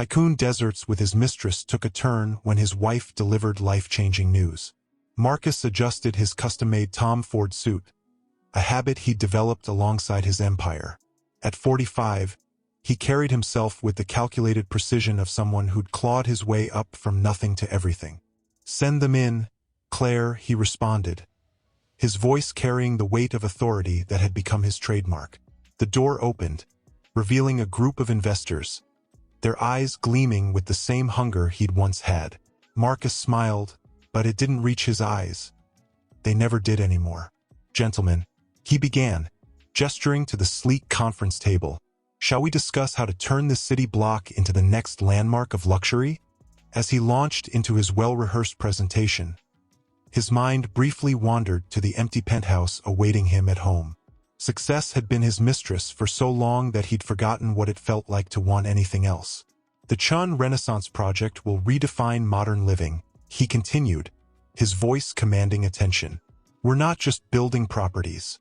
Tycoon Deserts with his mistress took a turn when his wife delivered life-changing news. Marcus adjusted his custom-made Tom Ford suit, a habit he'd developed alongside his empire. At 45, he carried himself with the calculated precision of someone who'd clawed his way up from nothing to everything. "Send them in, Claire," he responded, his voice carrying the weight of authority that had become his trademark. The door opened, revealing a group of investors, their eyes gleaming with the same hunger he'd once had. Marcus smiled, but it didn't reach his eyes. They never did anymore. "Gentlemen," he began, gesturing to the sleek conference table, "shall we discuss how to turn this city block into the next landmark of luxury?" As he launched into his well-rehearsed presentation, his mind briefly wandered to the empty penthouse awaiting him at home. Success had been his mistress for so long that he'd forgotten what it felt like to want anything else. "The Chun Renaissance Project will redefine modern living," he continued, his voice commanding attention. "We're not just building properties.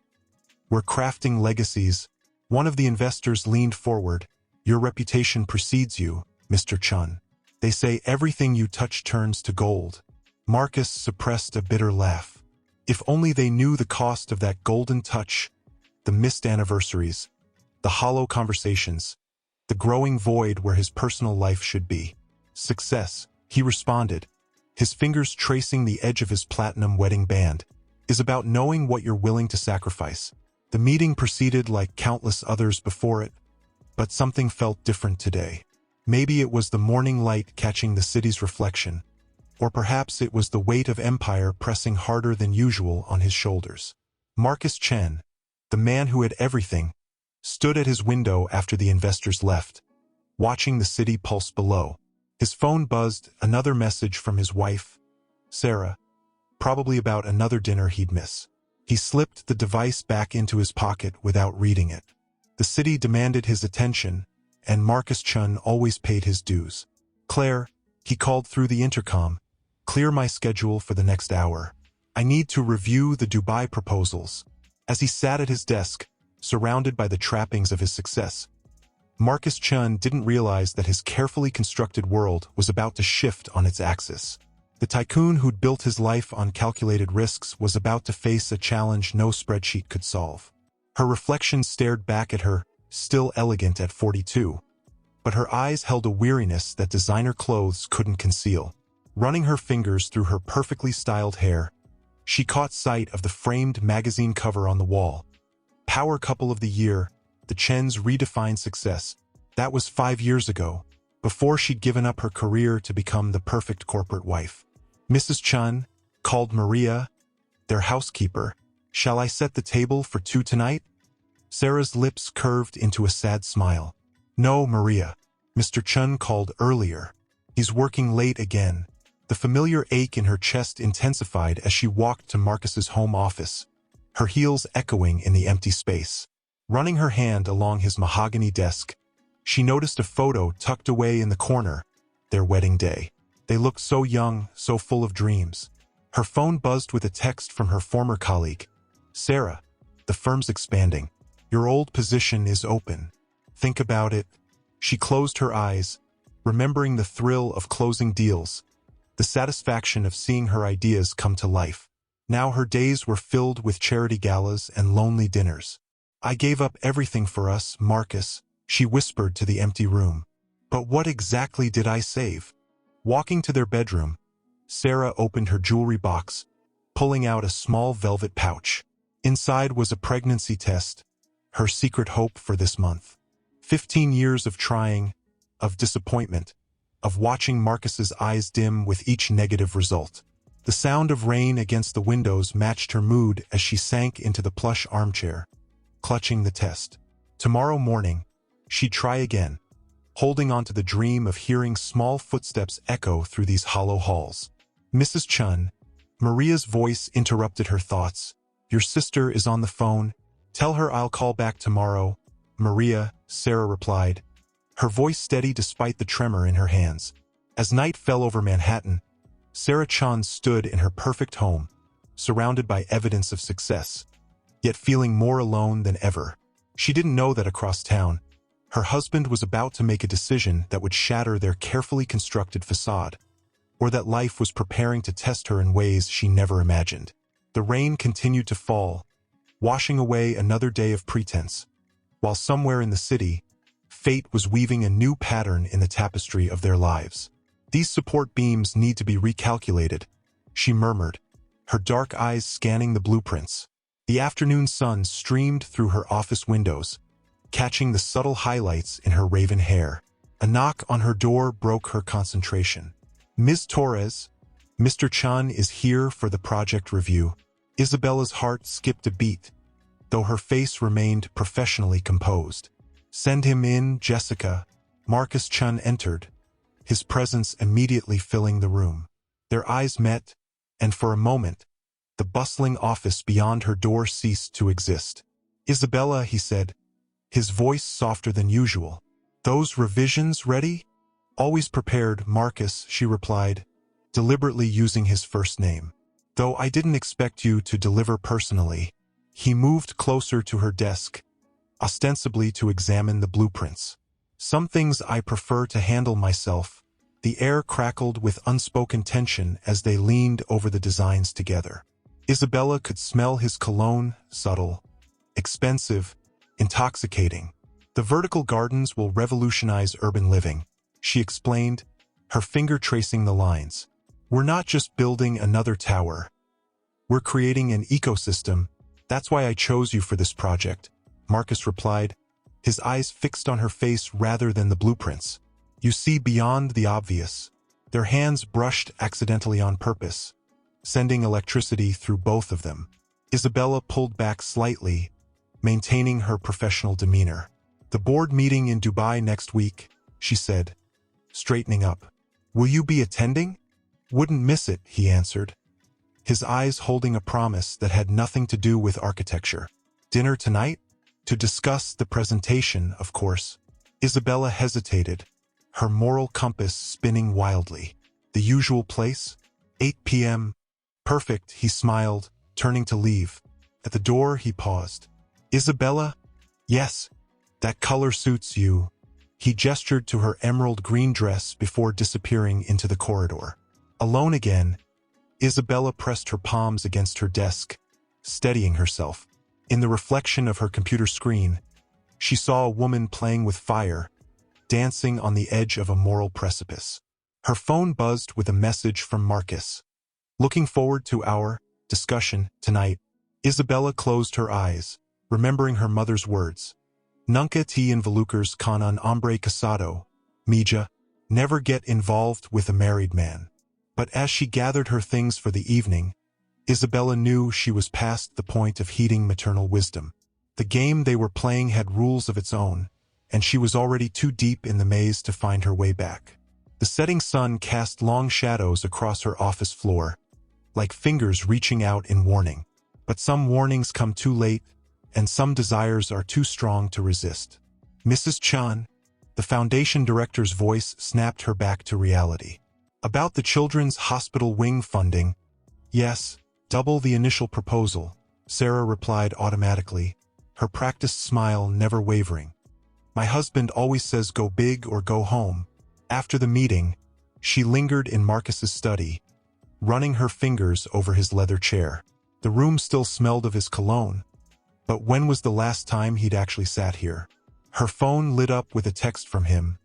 We're crafting legacies." One of the investors leaned forward. "Your reputation precedes you, Mr. Chun. They say everything you touch turns to gold." Marcus suppressed a bitter laugh. If only they knew the cost of that golden touch, the missed anniversaries, the hollow conversations, the growing void where his personal life should be. "Success," he responded, his fingers tracing the edge of his platinum wedding band, "is about knowing what you're willing to sacrifice." The meeting proceeded like countless others before it, but something felt different today. Maybe it was the morning light catching the city's reflection, or perhaps it was the weight of empire pressing harder than usual on his shoulders. Marcus Chen, the man who had everything, stood at his window after the investors left, watching the city pulse below. His phone buzzed, another message from his wife, Sarah, probably about another dinner he'd miss. He slipped the device back into his pocket without reading it. The city demanded his attention, and Marcus Chun always paid his dues. "Claire," he called through the intercom, "clear my schedule for the next hour. I need to review the Dubai proposals." As he sat at his desk, surrounded by the trappings of his success, Marcus Chun didn't realize that his carefully constructed world was about to shift on its axis. The tycoon who'd built his life on calculated risks was about to face a challenge no spreadsheet could solve. Her reflection stared back at her, still elegant at 42, but her eyes held a weariness that designer clothes couldn't conceal. Running her fingers through her perfectly styled hair, she caught sight of the framed magazine cover on the wall. Power Couple of the Year, the Chens redefined success. That was 5 years ago, before she'd given up her career to become the perfect corporate wife. "Mrs. Chun," called Maria, their housekeeper, "shall I set the table for 2 tonight?" Sarah's lips curved into a sad smile. "No, Maria. Mr. Chun called earlier. He's working late again." The familiar ache in her chest intensified as she walked to Marcus's home office, her heels echoing in the empty space. Running her hand along his mahogany desk, she noticed a photo tucked away in the corner, their wedding day. They looked so young, so full of dreams. Her phone buzzed with a text from her former colleague. "Sarah, the firm's expanding. Your old position is open. Think about it." She closed her eyes, remembering the thrill of closing deals, the satisfaction of seeing her ideas come to life. Now her days were filled with charity galas and lonely dinners. "I gave up everything for us, Marcus," she whispered to the empty room. "But what exactly did I save?" Walking to their bedroom, Sarah opened her jewelry box, pulling out a small velvet pouch. Inside was a pregnancy test, her secret hope for this month. 15 years of trying, of disappointment, of watching Marcus's eyes dim with each negative result. The sound of rain against the windows matched her mood as she sank into the plush armchair, clutching the test. Tomorrow morning, she'd try again, holding on to the dream of hearing small footsteps echo through these hollow halls. "Mrs. Chun," Maria's voice interrupted her thoughts. "Your sister is on the phone. Tell her I'll call back tomorrow." "Maria," Sarah replied, her voice steady despite the tremor in her hands. As night fell over Manhattan, Sarah Chun stood in her perfect home, surrounded by evidence of success, yet feeling more alone than ever. She didn't know that across town, Her husband was about to make a decision that would shatter their carefully constructed facade, or that life was preparing to test her in ways she never imagined. The rain continued to fall, washing away another day of pretense, while somewhere in the city, fate was weaving a new pattern in the tapestry of their lives. "These support beams need to be recalculated," she murmured, her dark eyes scanning the blueprints. The afternoon sun streamed through her office windows, catching the subtle highlights in her raven hair. A knock on her door broke her concentration. "Ms. Torres, Mr. Chan is here for the project review." Isabella's heart skipped a beat, though her face remained professionally composed. "Send him in, Jessica." Marcus Chun entered, his presence immediately filling the room. Their eyes met, and for a moment, the bustling office beyond her door ceased to exist. "Isabella," he said, his voice softer than usual. "Those revisions ready?" "Always prepared, Marcus," she replied, deliberately using his first name. "Though I didn't expect you to deliver personally." He moved closer to her desk, ostensibly to examine the blueprints. "Some things I prefer to handle myself." The air crackled with unspoken tension as they leaned over the designs together. Isabella could smell his cologne, subtle, expensive, intoxicating. "The vertical gardens will revolutionize urban living," she explained, her finger tracing the lines. "We're not just building another tower. We're creating an ecosystem. That's why I chose you for this project," Marcus replied, his eyes fixed on her face rather than the blueprints. "You see beyond the obvious." Their hands brushed accidentally on purpose, sending electricity through both of them. Isabella pulled back slightly, maintaining her professional demeanor. "The board meeting in Dubai next week," she said, straightening up. "Will you be attending?" "Wouldn't miss it," he answered, his eyes holding a promise that had nothing to do with architecture. "Dinner tonight?" "To discuss the presentation, of course." Isabella hesitated, her moral compass spinning wildly. "The usual place? 8 p.m. "Perfect," he smiled, turning to leave. At the door, he paused. "Isabella?" "Yes, that color suits you." He gestured to her emerald green dress before disappearing into the corridor. Alone again, Isabella pressed her palms against her desk, steadying herself. In the reflection of her computer screen, she saw a woman playing with fire, dancing on the edge of a moral precipice. Her phone buzzed with a message from Marcus. "Looking forward to our discussion tonight." Isabella closed her eyes, remembering her mother's words. "Nunca te involucres con un hombre casado, mija." Never get involved with a married man. But as she gathered her things for the evening, Isabella knew she was past the point of heeding maternal wisdom. The game they were playing had rules of its own, and she was already too deep in the maze to find her way back. The setting sun cast long shadows across her office floor, like fingers reaching out in warning. But some warnings come too late, and some desires are too strong to resist. "Mrs. Chan," the foundation director's voice snapped her back to reality. "About the children's hospital wing funding." "Yes, double the initial proposal," Sarah replied automatically, her practiced smile never wavering. "My husband always says go big or go home." After the meeting, she lingered in Marcus's study, running her fingers over his leather chair. The room still smelled of his cologne, but when was the last time he'd actually sat here? Her phone lit up with a text from him.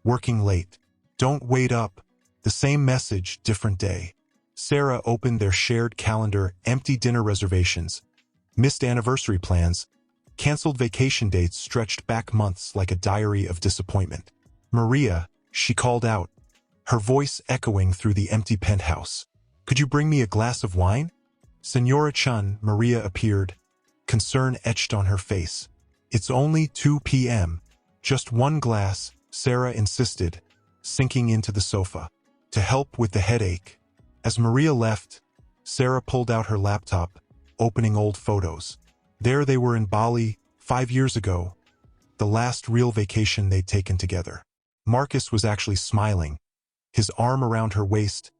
"Working late. Don't wait up." The same message, different day. Sarah opened their shared calendar, empty dinner reservations, missed anniversary plans, canceled vacation dates stretched back months like a diary of disappointment. "Maria," she called out, her voice echoing through the empty penthouse. "Could you bring me a glass of wine?" "Senora Chun," Maria appeared, concern etched on her face. "It's only 2 p.m. Just one glass," Sarah insisted, sinking into the sofa. "To help with the headache." As Maria left, Sarah pulled out her laptop, opening old photos. There they were in Bali, 5 years ago, the last real vacation they'd taken together. Marcus was actually smiling, his arm around her waist,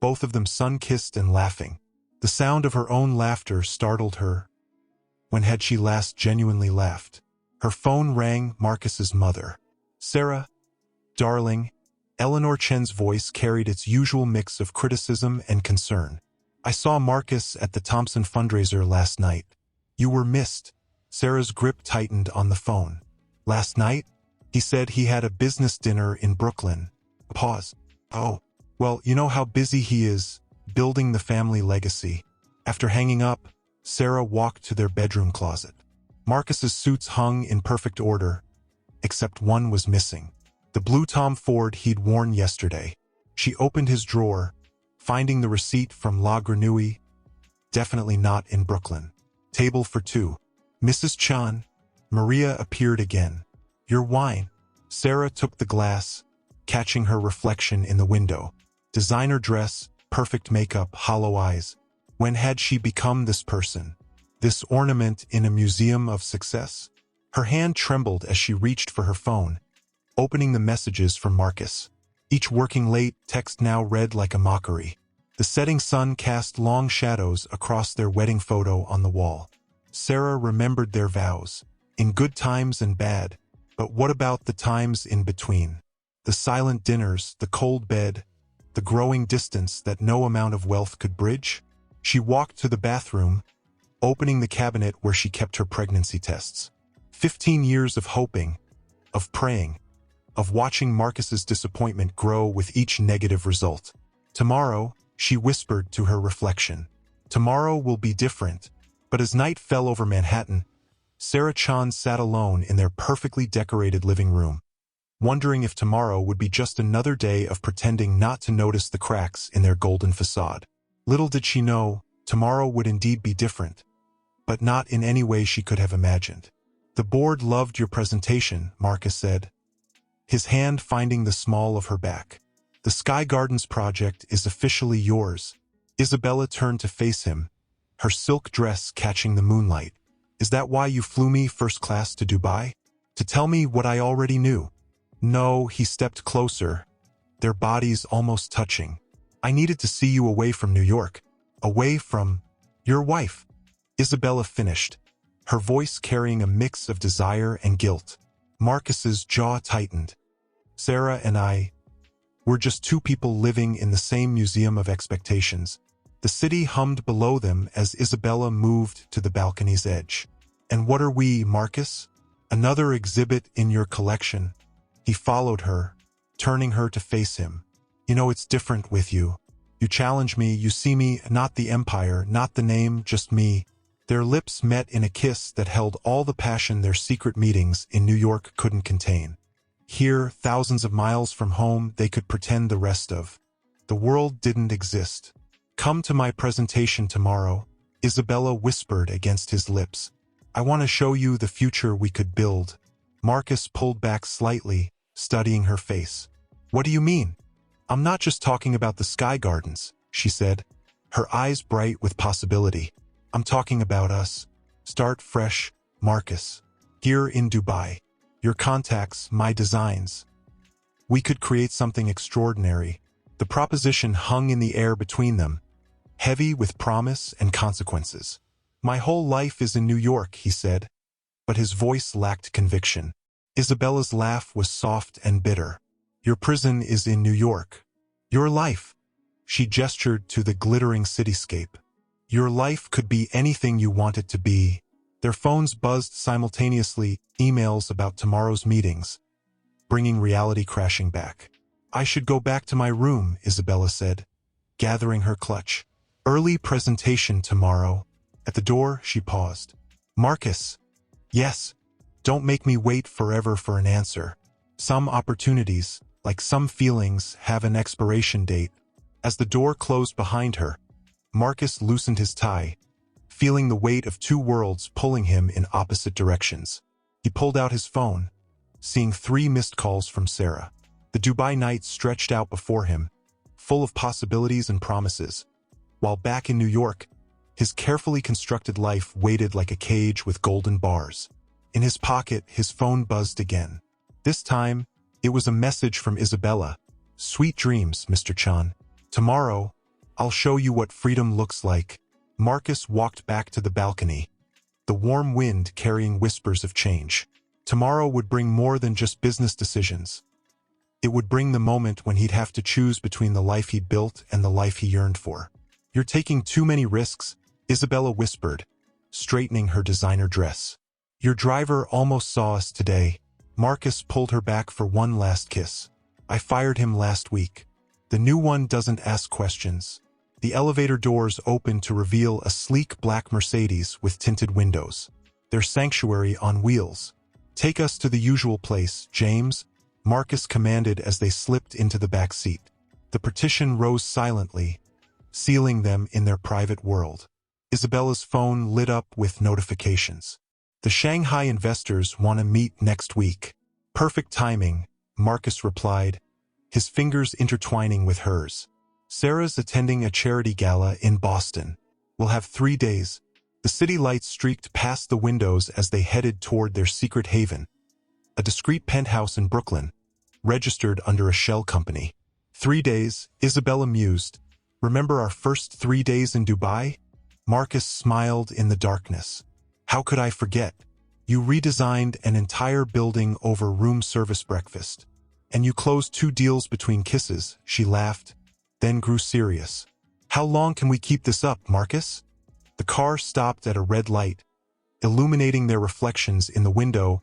both of them sun-kissed and laughing. The sound of her own laughter startled her. When had she last genuinely laughed? Her phone rang. Marcus's mother. "Sarah, darling." Eleanor Chen's voice carried its usual mix of criticism and concern. "I saw Marcus at the Thompson fundraiser last night. You were missed." Sarah's grip tightened on the phone. "Last night?" "He said he had a business dinner in Brooklyn." Pause. "Oh, well, you know how busy he is, building the family legacy." After hanging up, Sarah walked to their bedroom closet. Marcus's suits hung in perfect order, except one was missing. The blue Tom Ford he'd worn yesterday. She opened his drawer, finding the receipt from La Grenouille. Definitely not in Brooklyn. "Table for two." "Mrs. Chan." Maria appeared again. "Your wine." Sarah took the glass, catching her reflection in the window. Designer dress, perfect makeup, hollow eyes. When had she become this person? This ornament in a museum of success? Her hand trembled as she reached for her phone, opening the messages from Marcus. Each working late text now read like a mockery. The setting sun cast long shadows across their wedding photo on the wall. Sarah remembered their vows, in good times and bad, but what about the times in between? The silent dinners, the cold bed, the growing distance that no amount of wealth could bridge? She walked to the bathroom, opening the cabinet where she kept her pregnancy tests. 15 years of hoping, of praying, of watching Marcus's disappointment grow with each negative result. Tomorrow, she whispered to her reflection. Tomorrow will be different. But as night fell over Manhattan, Sarah Chan sat alone in their perfectly decorated living room, wondering if tomorrow would be just another day of pretending not to notice the cracks in their golden facade. Little did she know, tomorrow would indeed be different, but not in any way she could have imagined. "The board loved your presentation," Marcus said, his hand finding the small of her back. "The Sky Gardens project is officially yours." Isabella turned to face him, her silk dress catching the moonlight. "Is that why you flew me first class to Dubai? To tell me what I already knew?" "No," he stepped closer, their bodies almost touching. "I needed to see you away from New York, away from your wife." Isabella finished, her voice carrying a mix of desire and guilt. Marcus's jaw tightened. "Sarah and I, we're just two people living in the same museum of expectations." The city hummed below them as Isabella moved to the balcony's edge. "And what are we, Marcus? Another exhibit in your collection?" He followed her, turning her to face him. "You know it's different with you. You challenge me, you see me, not the empire, not the name, just me." Their lips met in a kiss that held all the passion their secret meetings in New York couldn't contain. Here, thousands of miles from home, they could pretend the rest of the world didn't exist. "Come to my presentation tomorrow," Isabella whispered against his lips. "I want to show you the future we could build." Marcus pulled back slightly, studying her face. "What do you mean?" "I'm not just talking about the Sky Gardens," she said, her eyes bright with possibility. "I'm talking about us. Start fresh, Marcus. Here in Dubai. Your contacts, my designs. We could create something extraordinary." The proposition hung in the air between them, heavy with promise and consequences. "My whole life is in New York," he said, but his voice lacked conviction. Isabella's laugh was soft and bitter. "Your prison is in New York. Your life." She gestured to the glittering cityscape. "Your life could be anything you want it to be." Their phones buzzed simultaneously, emails about tomorrow's meetings, bringing reality crashing back. "I should go back to my room," Isabella said, gathering her clutch. "Early presentation tomorrow." At the door, she paused. "Marcus." "Yes. Don't make me wait forever for an answer. Some opportunities, like some feelings, have an expiration date." As the door closed behind her, Marcus loosened his tie, feeling the weight of two worlds pulling him in opposite directions. He pulled out his phone, seeing 3 missed calls from Sarah. The Dubai night stretched out before him, full of possibilities and promises. While back in New York, his carefully constructed life waited like a cage with golden bars. In his pocket, his phone buzzed again. This time, it was a message from Isabella. "Sweet dreams, Mr. Chan. Tomorrow, I'll show you what freedom looks like." Marcus walked back to the balcony, the warm wind carrying whispers of change. Tomorrow would bring more than just business decisions. It would bring the moment when he'd have to choose between the life he'd built and the life he yearned for. "You're taking too many risks," Isabella whispered, straightening her designer dress. "Your driver almost saw us today." Marcus pulled her back for one last kiss. "I fired him last week. The new one doesn't ask questions." The elevator doors opened to reveal a sleek black Mercedes with tinted windows. Their sanctuary on wheels. "Take us to the usual place, James," Marcus commanded as they slipped into the back seat. The partition rose silently, sealing them in their private world. Isabella's phone lit up with notifications. "The Shanghai investors want to meet next week." "Perfect timing," Marcus replied, his fingers intertwining with hers. "Sarah's attending a charity gala in Boston. We'll have 3 days." The city lights streaked past the windows as they headed toward their secret haven, a discreet penthouse in Brooklyn, registered under a shell company. 3 days, Isabella mused. "Remember our first 3 days in Dubai?" Marcus smiled in the darkness. "How could I forget? You redesigned an entire building over room service breakfast. And you closed 2 deals between kisses," she laughed, then grew serious. "How long can we keep this up, Marcus?" The car stopped at a red light, illuminating their reflections in the window,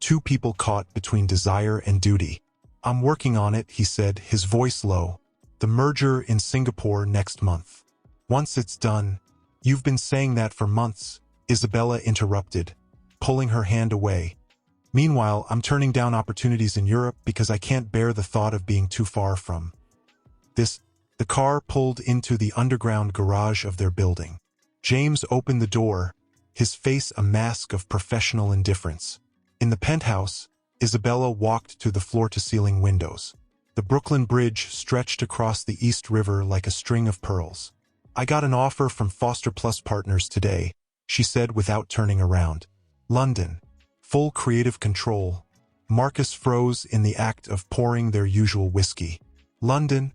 2 people caught between desire and duty. "I'm working on it," he said, his voice low. "The merger in Singapore next month. Once it's done." "You've been saying that for months," Isabella interrupted, pulling her hand away. "Meanwhile, I'm turning down opportunities in Europe because I can't bear the thought of being too far from this." The car pulled into the underground garage of their building. James opened the door, his face a mask of professional indifference. In the penthouse, Isabella walked to the floor-to-ceiling windows. The Brooklyn Bridge stretched across the East River like a string of pearls. "I got an offer from Foster Plus Partners today," she said without turning around. "London. Full creative control." Marcus froze in the act of pouring their usual whiskey. "London?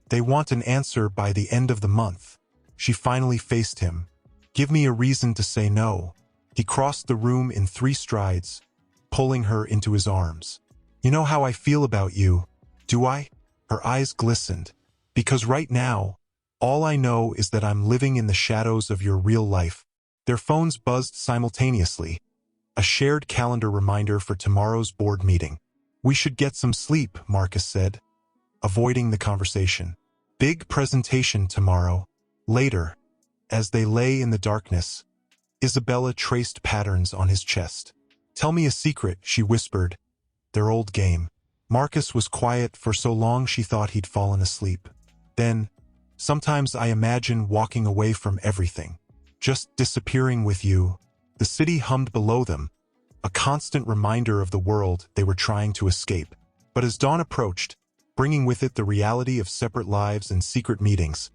They want an answer by the end of the month." She finally faced him. "Give me a reason to say no." He crossed the room in 3 strides, pulling her into his arms. "You know how I feel about you, do I?" Her eyes glistened. "Because right now, all I know is that I'm living in the shadows of your real life." Their phones buzzed simultaneously, a shared calendar reminder for tomorrow's board meeting. "We should get some sleep," Marcus said, avoiding the conversation. "Big presentation tomorrow." Later, as they lay in the darkness, Isabella traced patterns on his chest. "Tell me a secret," she whispered. Their old game. Marcus was quiet for so long she thought he'd fallen asleep. Then, "Sometimes I imagine walking away from everything. Just disappearing with you." The city hummed below them, a constant reminder of the world they were trying to escape. But as dawn approached, bringing with it the reality of separate lives and secret meetings,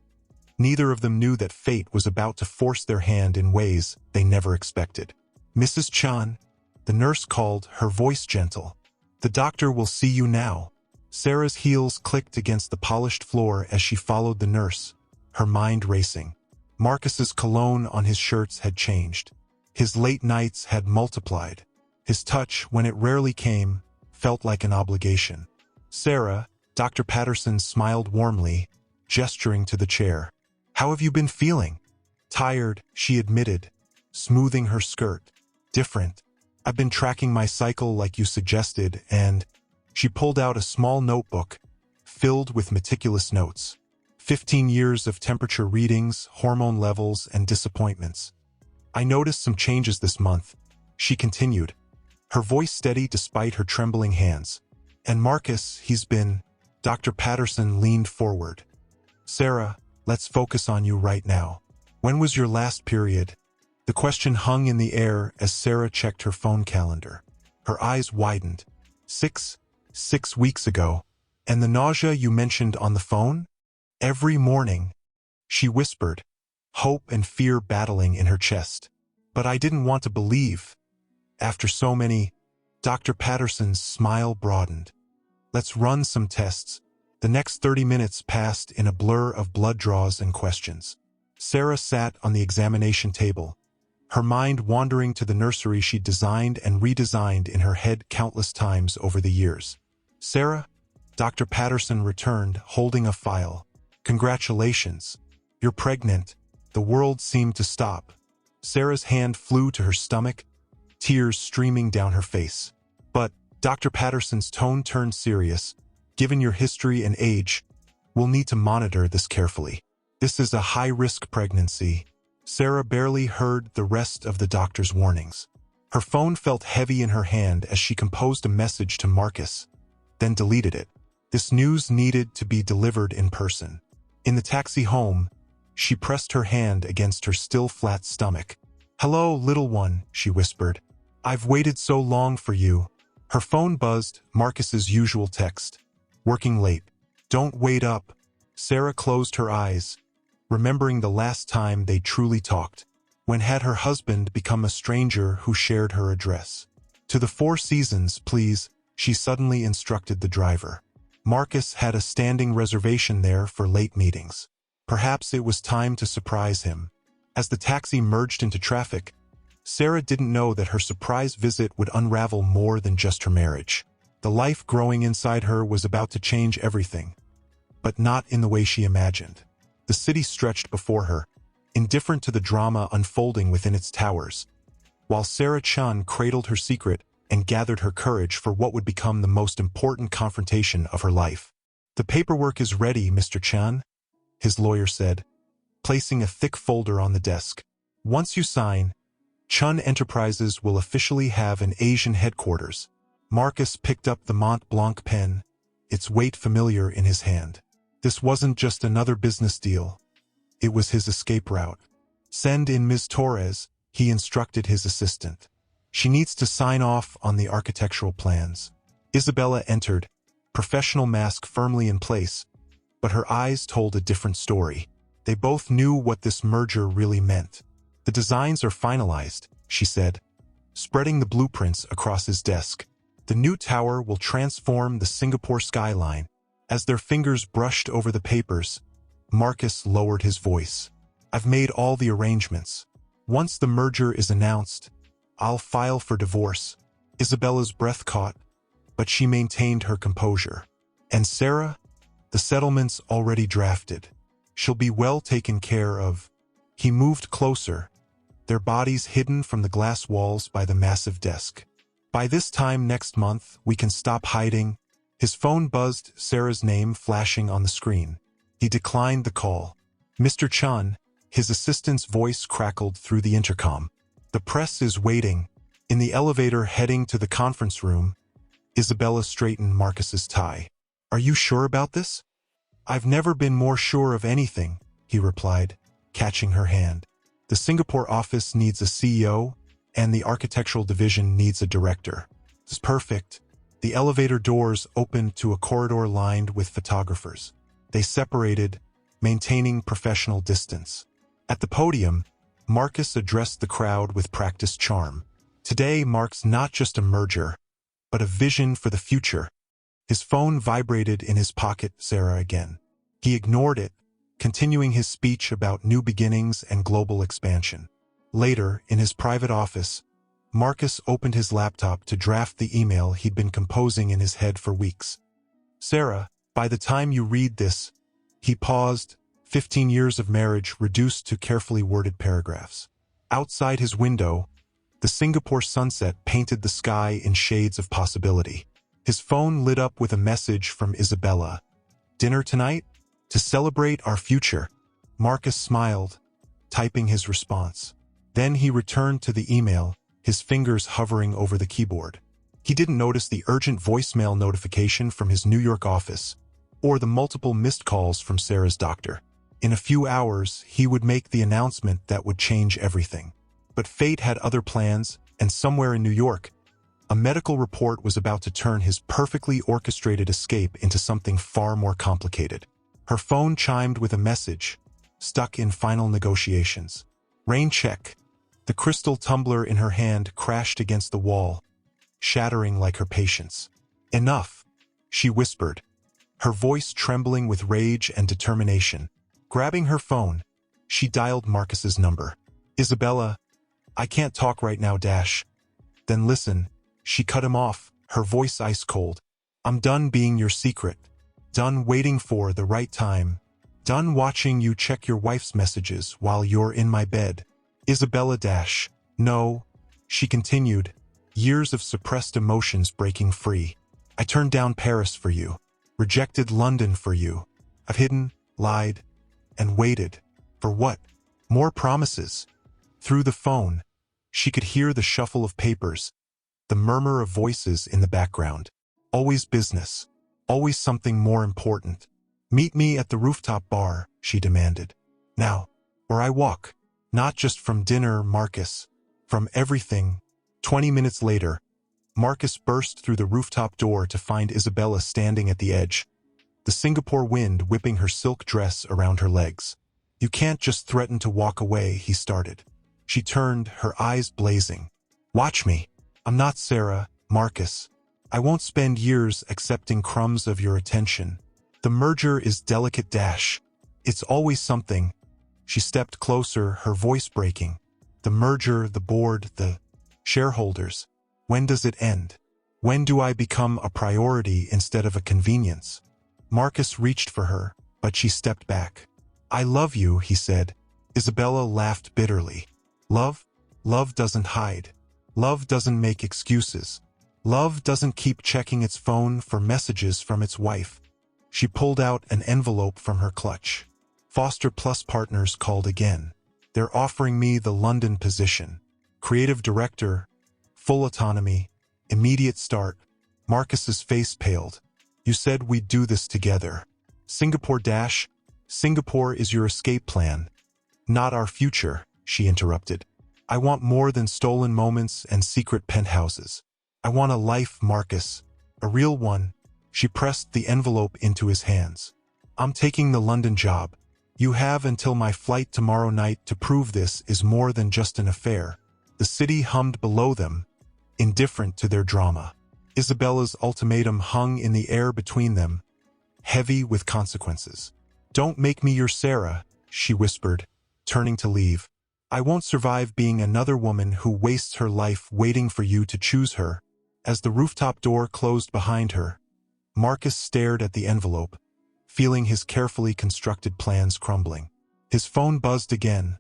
neither of them knew that fate was about to force their hand in ways they never expected. "Mrs. Chan," the nurse called, her voice gentle. "The doctor will see you now." Sarah's heels clicked against the polished floor as she followed the nurse, her mind racing. Marcus's cologne on his shirts had changed. His late nights had multiplied. His touch, when it rarely came, felt like an obligation. "Sarah," Dr. Patterson smiled warmly, gesturing to the chair. "How have you been feeling?" "Tired," she admitted, smoothing her skirt. "Different. I've been tracking my cycle like you suggested, and..." She pulled out a small notebook, filled with meticulous notes. 15 years of temperature readings, hormone levels, and disappointments. "I noticed some changes this month," she continued, her voice steady despite her trembling hands. "And Marcus, he's been..." Dr. Patterson leaned forward. "Sarah, let's focus on you right now. When was your last period?" The question hung in the air as Sarah checked her phone calendar. Her eyes widened. Six weeks ago. "And the nausea you mentioned on the phone?" "Every morning," she whispered, hope and fear battling in her chest. "But I didn't want to believe. After so many..." Dr. Patterson's smile broadened. "Let's run some tests." The next 30 minutes passed in a blur of blood draws and questions. Sarah sat on the examination table, her mind wandering to the nursery she'd designed and redesigned in her head countless times over the years. "Sarah?" Dr. Patterson returned, holding a file. "Congratulations. You're pregnant." The world seemed to stop. Sarah's hand flew to her stomach, tears streaming down her face. "But," Dr. Patterson's tone turned serious, "given your history and age, we'll need to monitor this carefully. This is a high-risk pregnancy." Sarah barely heard the rest of the doctor's warnings. Her phone felt heavy in her hand as she composed a message to Marcus, then deleted it. This news needed to be delivered in person. In the taxi home, she pressed her hand against her still flat stomach. "Hello, little one," she whispered. "I've waited so long for you." Her phone buzzed, Marcus's usual text. "Working late. Don't wait up." Sarah closed her eyes, remembering the last time they truly talked. When had her husband become a stranger who shared her address? "To the Four Seasons, please," she suddenly instructed the driver. Marcus had a standing reservation there for late meetings. Perhaps it was time to surprise him. As the taxi merged into traffic, Sarah didn't know that her surprise visit would unravel more than just her marriage. The life growing inside her was about to change everything, but not in the way she imagined. The city stretched before her, indifferent to the drama unfolding within its towers, while Sarah Chun cradled her secret and gathered her courage for what would become the most important confrontation of her life. "The paperwork is ready, Mr. Chun," his lawyer said, placing a thick folder on the desk. "Once you sign, Chun Enterprises will officially have an Asian headquarters." Marcus picked up the Mont Blanc pen, its weight familiar in his hand. This wasn't just another business deal. It was his escape route. "Send in Ms. Torres," he instructed his assistant. "She needs to sign off on the architectural plans." Isabella entered, professional mask firmly in place, but her eyes told a different story. They both knew what this merger really meant. "The designs are finalized," she said, spreading the blueprints across his desk. "The new tower will transform the Singapore skyline." As their fingers brushed over the papers, Marcus lowered his voice. "I've made all the arrangements. Once the merger is announced, I'll file for divorce." Isabella's breath caught, but she maintained her composure. "And Sarah? The settlement's already drafted. She'll be well taken care of." He moved closer, their bodies hidden from the glass walls by the massive desk. "By this time next month, we can stop hiding." His phone buzzed, Sarah's name flashing on the screen. He declined the call. "Mr. Chun," his assistant's voice crackled through the intercom. "The press is waiting." In the elevator heading to the conference room, Isabella straightened Marcus's tie. "Are you sure about this?" "I've never been more sure of anything," he replied, catching her hand. "The Singapore office needs a CEO, and the architectural division needs a director." "It's perfect." The elevator doors opened to a corridor lined with photographers. They separated, maintaining professional distance. At the podium, Marcus addressed the crowd with practiced charm. "Today marks not just a merger, but a vision for the future." His phone vibrated in his pocket, Sarah again. He ignored it, continuing his speech about new beginnings and global expansion. Later, in his private office, Marcus opened his laptop to draft the email he'd been composing in his head for weeks. "Sarah, by the time you read this," he paused, 15 years of marriage reduced to carefully worded paragraphs. Outside his window, the Singapore sunset painted the sky in shades of possibility. His phone lit up with a message from Isabella. "Dinner tonight? To celebrate our future." Marcus smiled, typing his response. Then he returned to the email, his fingers hovering over the keyboard. He didn't notice the urgent voicemail notification from his New York office, or the multiple missed calls from Sarah's doctor. In a few hours, he would make the announcement that would change everything. But fate had other plans, and somewhere in New York, a medical report was about to turn his perfectly orchestrated escape into something far more complicated. Her phone chimed with a message, stuck in final negotiations. "Rain check." The crystal tumbler in her hand crashed against the wall, shattering like her patience. "Enough," she whispered, her voice trembling with rage and determination. Grabbing her phone, she dialed Marcus's number. "Isabella, I can't talk right now, Dash. Then listen. She cut him off, her voice ice cold. I'm done being your secret. Done waiting for the right time. Done watching you check your wife's messages while you're in my bed. Isabella Dash. No. She continued, years of suppressed emotions breaking free. I turned down Paris for you. Rejected London for you. I've hidden, lied, and waited. For what? More promises. Through the phone, she could hear the shuffle of papers, the murmur of voices in the background. Always business. Always something more important. Meet me at the rooftop bar, she demanded. Now, where I walk. Not just from dinner, Marcus. From everything. 20 minutes later, Marcus burst through the rooftop door to find Isabella standing at the edge, the Singapore wind whipping her silk dress around her legs. You can't just threaten to walk away, he started. She turned, her eyes blazing. Watch me. I'm not Sarah, Marcus. I won't spend years accepting crumbs of your attention. The merger is delicate, Dash. It's always something. She stepped closer, her voice breaking. The merger, the board, the shareholders. When does it end? When do I become a priority instead of a convenience? Marcus reached for her, but she stepped back. I love you, he said. Isabella laughed bitterly. Love? Love doesn't hide. Love doesn't make excuses. Love doesn't keep checking its phone for messages from its wife. She pulled out an envelope from her clutch. Foster Plus Partners called again. They're offering me the London position. Creative director, full autonomy, immediate start. Marcus's face paled. You said we'd do this together. Singapore Dash, Singapore is your escape plan. Not our future, she interrupted. I want more than stolen moments and secret penthouses. I want a life, Marcus. A real one. She pressed the envelope into his hands. I'm taking the London job. You have until my flight tomorrow night to prove this is more than just an affair. The city hummed below them, indifferent to their drama. Isabella's ultimatum hung in the air between them, heavy with consequences. Don't make me your Sarah, she whispered, turning to leave. I won't survive being another woman who wastes her life waiting for you to choose her. As the rooftop door closed behind her, Marcus stared at the envelope, feeling his carefully constructed plans crumbling. His phone buzzed again,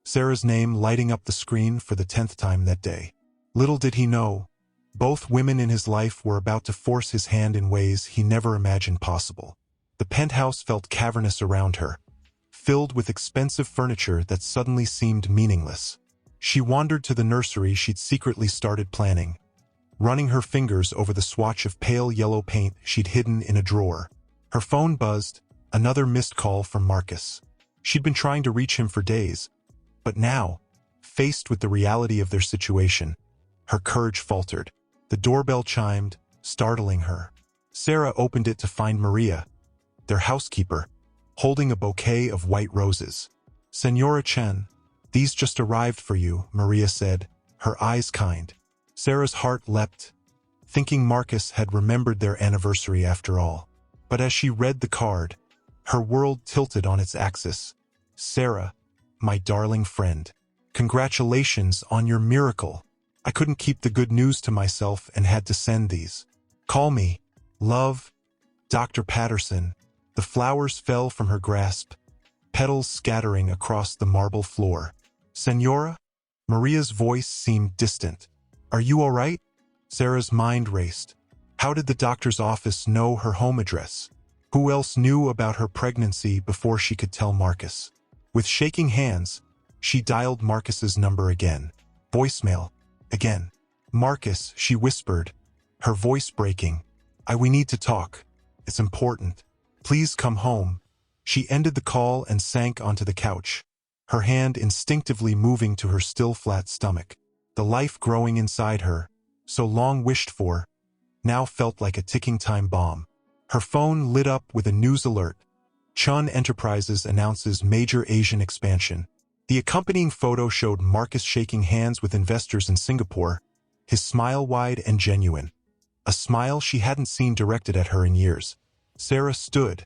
Sarah's name lighting up the screen for the 10th time that day. Little did he know, both women in his life were about to force his hand in ways he never imagined possible. The penthouse felt cavernous around her, filled with expensive furniture that suddenly seemed meaningless. She wandered to the nursery she'd secretly started planning, running her fingers over the swatch of pale yellow paint she'd hidden in a drawer. Her phone buzzed, another missed call from Marcus. She'd been trying to reach him for days, but now, faced with the reality of their situation, her courage faltered. The doorbell chimed, startling her. Sarah opened it to find Maria, their housekeeper, holding a bouquet of white roses. Senora Chen, these just arrived for you, Maria said, her eyes kind. Sarah's heart leapt, thinking Marcus had remembered their anniversary after all. But as she read the card, her world tilted on its axis. Sarah, my darling friend, congratulations on your miracle. I couldn't keep the good news to myself and had to send these. Call me, love, Dr. Patterson. The flowers fell from her grasp, petals scattering across the marble floor. Senora? Maria's voice seemed distant. Are you all right? Sarah's mind raced. How did the doctor's office know her home address? Who else knew about her pregnancy before she could tell Marcus? With shaking hands, she dialed Marcus's number again. Voicemail. Again. Marcus, she whispered, her voice breaking. We need to talk. It's important. Please come home. She ended the call and sank onto the couch, her hand instinctively moving to her still flat stomach. The life growing inside her, so long wished for, now felt like a ticking time bomb. Her phone lit up with a news alert. Chun Enterprises announces major Asian expansion. The accompanying photo showed Marcus shaking hands with investors in Singapore, his smile wide and genuine. A smile she hadn't seen directed at her in years. Sarah stood,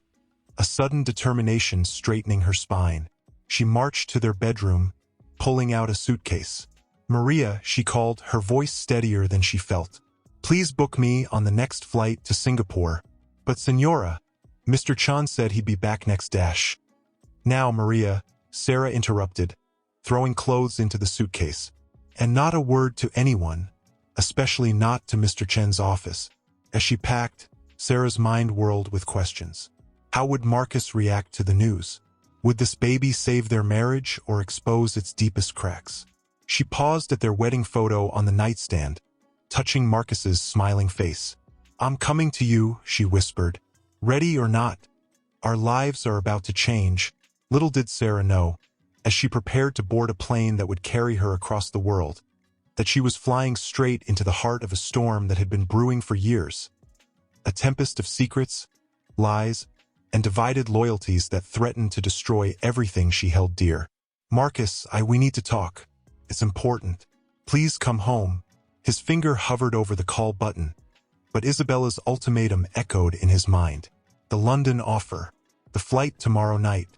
a sudden determination straightening her spine. She marched to their bedroom, pulling out a suitcase. Maria, she called, her voice steadier than she felt. Please book me on the next flight to Singapore. But Senora, Mr. Chan said he'd be back next dash. Now, Maria, Sarah interrupted, throwing clothes into the suitcase. And not a word to anyone, especially not to Mr. Chen's office. As she packed, Sarah's mind whirled with questions. How would Marcus react to the news? Would this baby save their marriage or expose its deepest cracks? She paused at their wedding photo on the nightstand, touching Marcus's smiling face. I'm coming to you, she whispered. Ready or not, our lives are about to change. Little did Sarah know, as she prepared to board a plane that would carry her across the world, that she was flying straight into the heart of a storm that had been brewing for years. A tempest of secrets, lies, and divided loyalties that threatened to destroy everything she held dear. Marcus, we need to talk. It's important. Please come home. His finger hovered over the call button, but Isabella's ultimatum echoed in his mind. The London offer, the flight tomorrow night,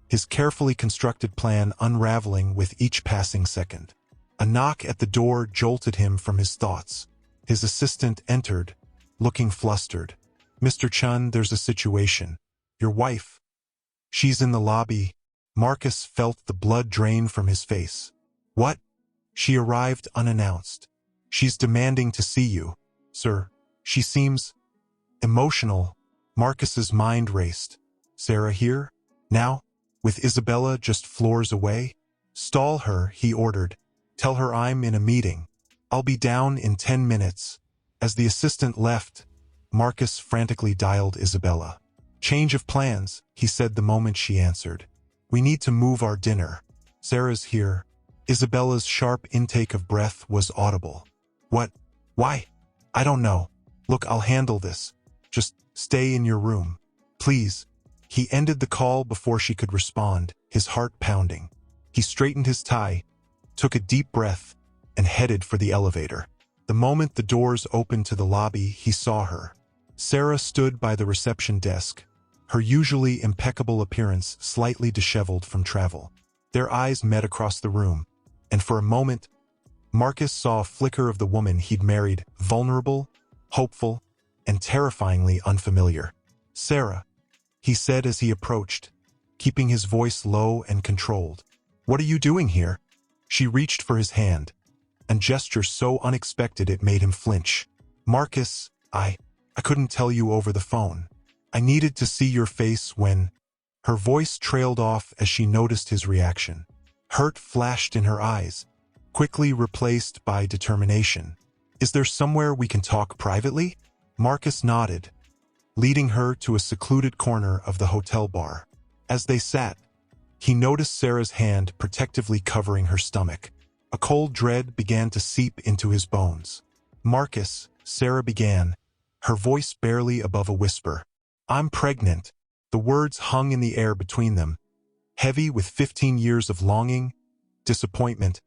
his carefully constructed plan unraveling with each passing second. A knock at the door jolted him from his thoughts. His assistant entered, looking flustered. Mr. Chun, there's a situation. Your wife. She's in the lobby. Marcus felt the blood drain from his face. What? She arrived unannounced. She's demanding to see you, sir. She seems emotional. Marcus's mind raced. Sarah here? Now? With Isabella just floors away? Stall her, he ordered. Tell her I'm in a meeting. I'll be down in 10 minutes. As the assistant left, Marcus frantically dialed Isabella. Change of plans, he said the moment she answered. We need to move our dinner. Sarah's here. Isabella's sharp intake of breath was audible. What? Why? I don't know. Look, I'll handle this. Just stay in your room. Please. He ended the call before she could respond, his heart pounding. He straightened his tie, took a deep breath, and headed for the elevator. The moment the doors opened to the lobby, he saw her. Sarah stood by the reception desk, her usually impeccable appearance slightly disheveled from travel. Their eyes met across the room, and for a moment, Marcus saw a flicker of the woman he'd married, vulnerable, hopeful, and terrifyingly unfamiliar. Sarah, he said as he approached, keeping his voice low and controlled. What are you doing here? She reached for his hand, a gesture so unexpected it made him flinch. Marcus, I couldn't tell you over the phone. I needed to see your face when... Her voice trailed off as she noticed his reaction. Hurt flashed in her eyes, quickly replaced by determination. Is there somewhere we can talk privately? Marcus nodded, leading her to a secluded corner of the hotel bar. As they sat, he noticed Sarah's hand protectively covering her stomach. A cold dread began to seep into his bones. Marcus, Sarah began, her voice barely above a whisper. I'm pregnant. The words hung in the air between them, heavy with 15 years of longing, disappointment,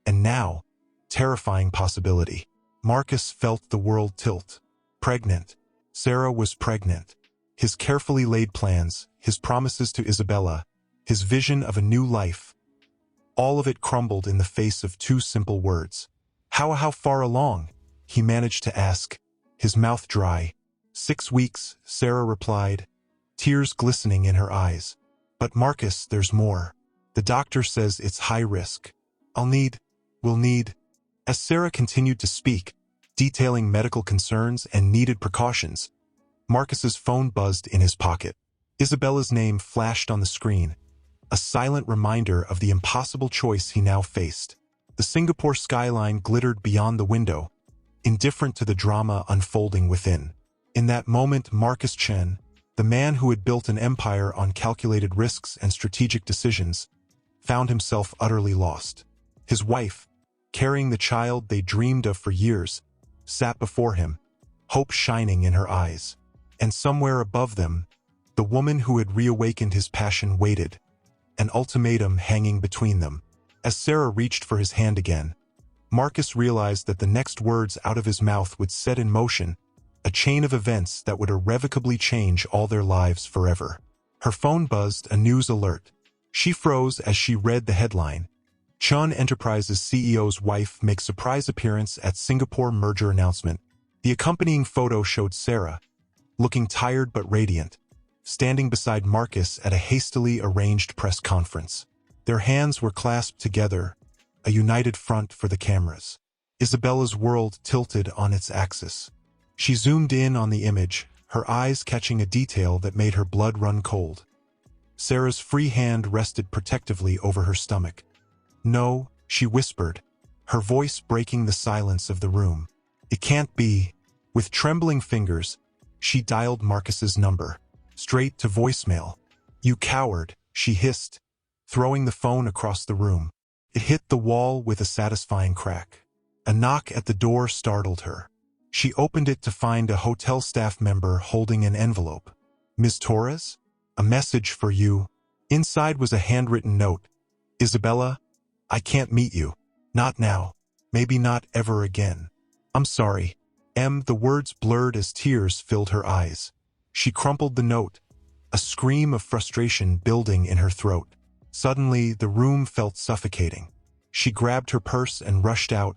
and now, terrifying possibility. Marcus felt the world tilt. Pregnant. Sarah was pregnant. His carefully laid plans, his promises to Isabella, his vision of a new life, all of it crumbled in the face of two simple words. How far along? He managed to ask, his mouth dry. 6 weeks, Sarah replied, tears glistening in her eyes. But Marcus, there's more. The doctor says it's high risk. We'll need... As Sarah continued to speak, detailing medical concerns and needed precautions, Marcus's phone buzzed in his pocket. Isabella's name flashed on the screen, a silent reminder of the impossible choice he now faced. The Singapore skyline glittered beyond the window, indifferent to the drama unfolding within. In that moment, Marcus Chen, the man who had built an empire on calculated risks and strategic decisions, found himself utterly lost. His wife, carrying the child they dreamed of for years, sat before him, hope shining in her eyes. And somewhere above them, the woman who had reawakened his passion waited, an ultimatum hanging between them. As Sarah reached for his hand again, Marcus realized that the next words out of his mouth would set in motion a chain of events that would irrevocably change all their lives forever. Her phone buzzed a news alert. She froze as she read the headline, Chun Enterprises CEO's wife makes surprise appearance at Singapore merger announcement. The accompanying photo showed Sarah, looking tired but radiant, standing beside Marcus at a hastily arranged press conference. Their hands were clasped together, a united front for the cameras. Isabella's world tilted on its axis. She zoomed in on the image, her eyes catching a detail that made her blood run cold. Sarah's free hand rested protectively over her stomach. "No," she whispered, her voice breaking the silence of the room. "It can't be." With trembling fingers, she dialed Marcus's number, straight to voicemail. "You coward," she hissed, throwing the phone across the room. It hit the wall with a satisfying crack. A knock at the door startled her. She opened it to find a hotel staff member holding an envelope. "Ms. Torres? A message for you." Inside was a handwritten note. "Isabella, I can't meet you. Not now. Maybe not ever again. I'm sorry." The words blurred as tears filled her eyes. She crumpled the note, a scream of frustration building in her throat. Suddenly, the room felt suffocating. She grabbed her purse and rushed out,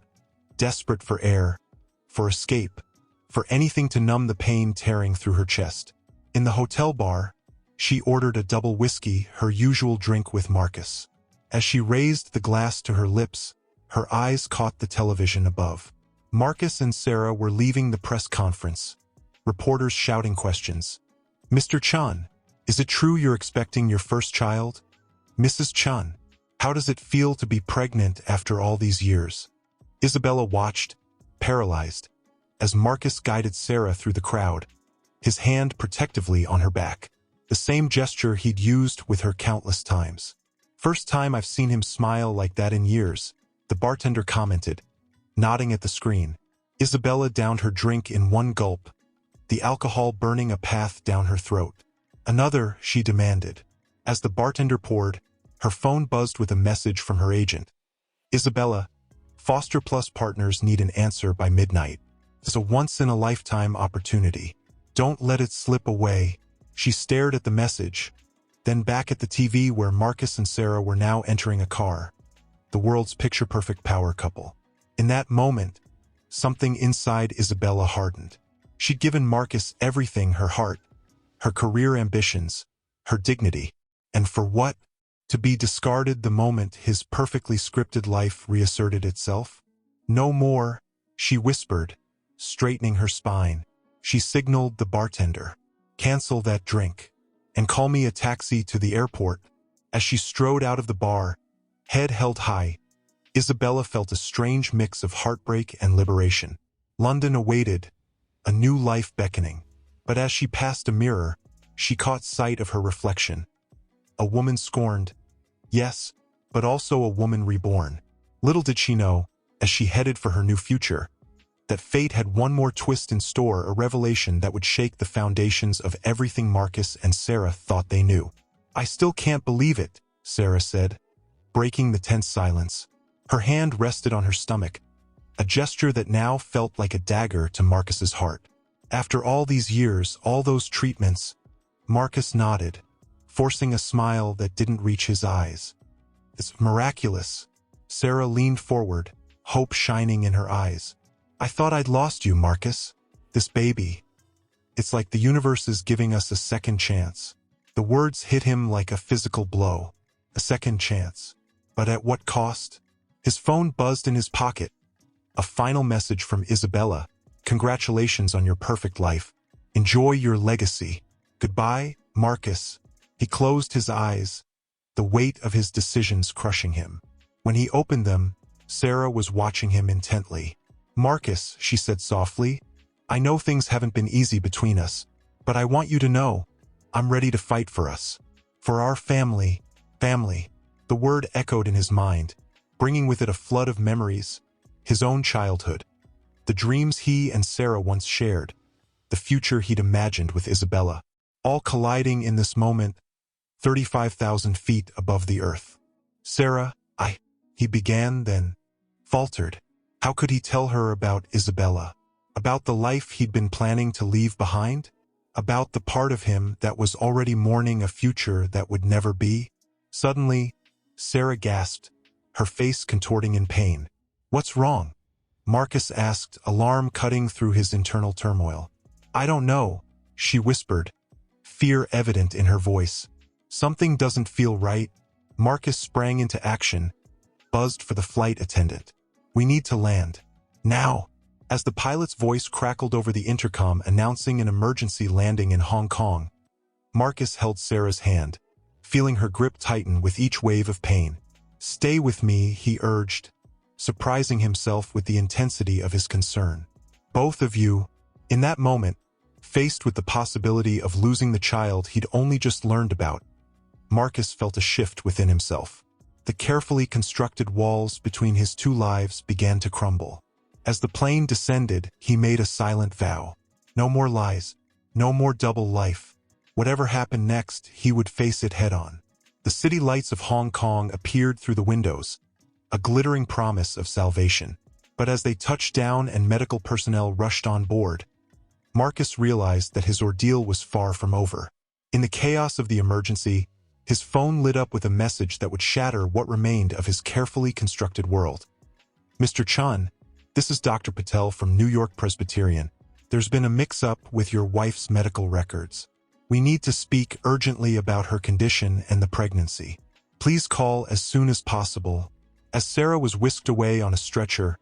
desperate for air, for escape, for anything to numb the pain tearing through her chest. In the hotel bar, she ordered a double whiskey, her usual drink with Marcus. As she raised the glass to her lips, her eyes caught the television above. Marcus and Sarah were leaving the press conference, reporters shouting questions. "Mr. Chun, is it true you're expecting your first child? Mrs. Chun, how does it feel to be pregnant after all these years?" Isabella watched, paralyzed, as Marcus guided Sarah through the crowd, his hand protectively on her back, the same gesture he'd used with her countless times. "First time I've seen him smile like that in years," the bartender commented, nodding at the screen. Isabella downed her drink in one gulp, the alcohol burning a path down her throat. "Another," she demanded. As the bartender poured, her phone buzzed with a message from her agent. "Isabella, Foster Plus partners need an answer by midnight. It's a once-in-a-lifetime opportunity. Don't let it slip away." She stared at the message, then back at the TV where Marcus and Sarah were now entering a car, the world's picture-perfect power couple. In that moment, something inside Isabella hardened. She'd given Marcus everything: her heart, her career ambitions, her dignity. And for what? To be discarded the moment his perfectly scripted life reasserted itself? "No more," she whispered, straightening her spine. She signaled the bartender, "Cancel that drink, and call me a taxi to the airport." As she strode out of the bar, head held high, Isabella felt a strange mix of heartbreak and liberation. London awaited, a new life beckoning. But as she passed a mirror, she caught sight of her reflection. A woman scorned, yes, but also a woman reborn. Little did she know, as she headed for her new future, that fate had one more twist in store, a revelation that would shake the foundations of everything Marcus and Sarah thought they knew. "I still can't believe it," Sarah said, breaking the tense silence. Her hand rested on her stomach, a gesture that now felt like a dagger to Marcus's heart. "After all these years, all those treatments," Marcus nodded, forcing a smile that didn't reach his eyes. "It's miraculous." Sarah leaned forward, hope shining in her eyes. "I thought I'd lost you, Marcus. This baby. It's like the universe is giving us a second chance." The words hit him like a physical blow. A second chance. But at what cost? His phone buzzed in his pocket. A final message from Isabella. "Congratulations on your perfect life. Enjoy your legacy. Goodbye, Marcus." He closed his eyes, the weight of his decisions crushing him. When he opened them, Sarah was watching him intently. "Marcus," she said softly, "I know things haven't been easy between us, but I want you to know, I'm ready to fight for us. For our family." Family. The word echoed in his mind, bringing with it a flood of memories. His own childhood. The dreams he and Sarah once shared. The future he'd imagined with Isabella. All colliding in this moment, 35,000 feet above the earth. "Sarah, he began, then faltered. How could he tell her about Isabella? About the life he'd been planning to leave behind? About the part of him that was already mourning a future that would never be? Suddenly, Sarah gasped, her face contorting in pain. "What's wrong?" Marcus asked, alarm cutting through his internal turmoil. "I don't know," she whispered, fear evident in her voice. "Something doesn't feel right." Marcus sprang into action, buzzed for the flight attendant. "We need to land. Now." As the pilot's voice crackled over the intercom announcing an emergency landing in Hong Kong, Marcus held Sarah's hand, feeling her grip tighten with each wave of pain. "Stay with me," he urged, surprising himself with the intensity of his concern. "Both of you." In that moment, faced with the possibility of losing the child he'd only just learned about, Marcus felt a shift within himself. The carefully constructed walls between his two lives began to crumble. As the plane descended, he made a silent vow. No more lies, no more double life. Whatever happened next, he would face it head-on. The city lights of Hong Kong appeared through the windows, a glittering promise of salvation. But as they touched down and medical personnel rushed on board, Marcus realized that his ordeal was far from over. In the chaos of the emergency, his phone lit up with a message that would shatter what remained of his carefully constructed world. "Mr. Chun, this is Dr. Patel from New York Presbyterian. There's been a mix-up with your wife's medical records. We need to speak urgently about her condition and the pregnancy. Please call as soon as possible." As Sarah was whisked away on a stretcher,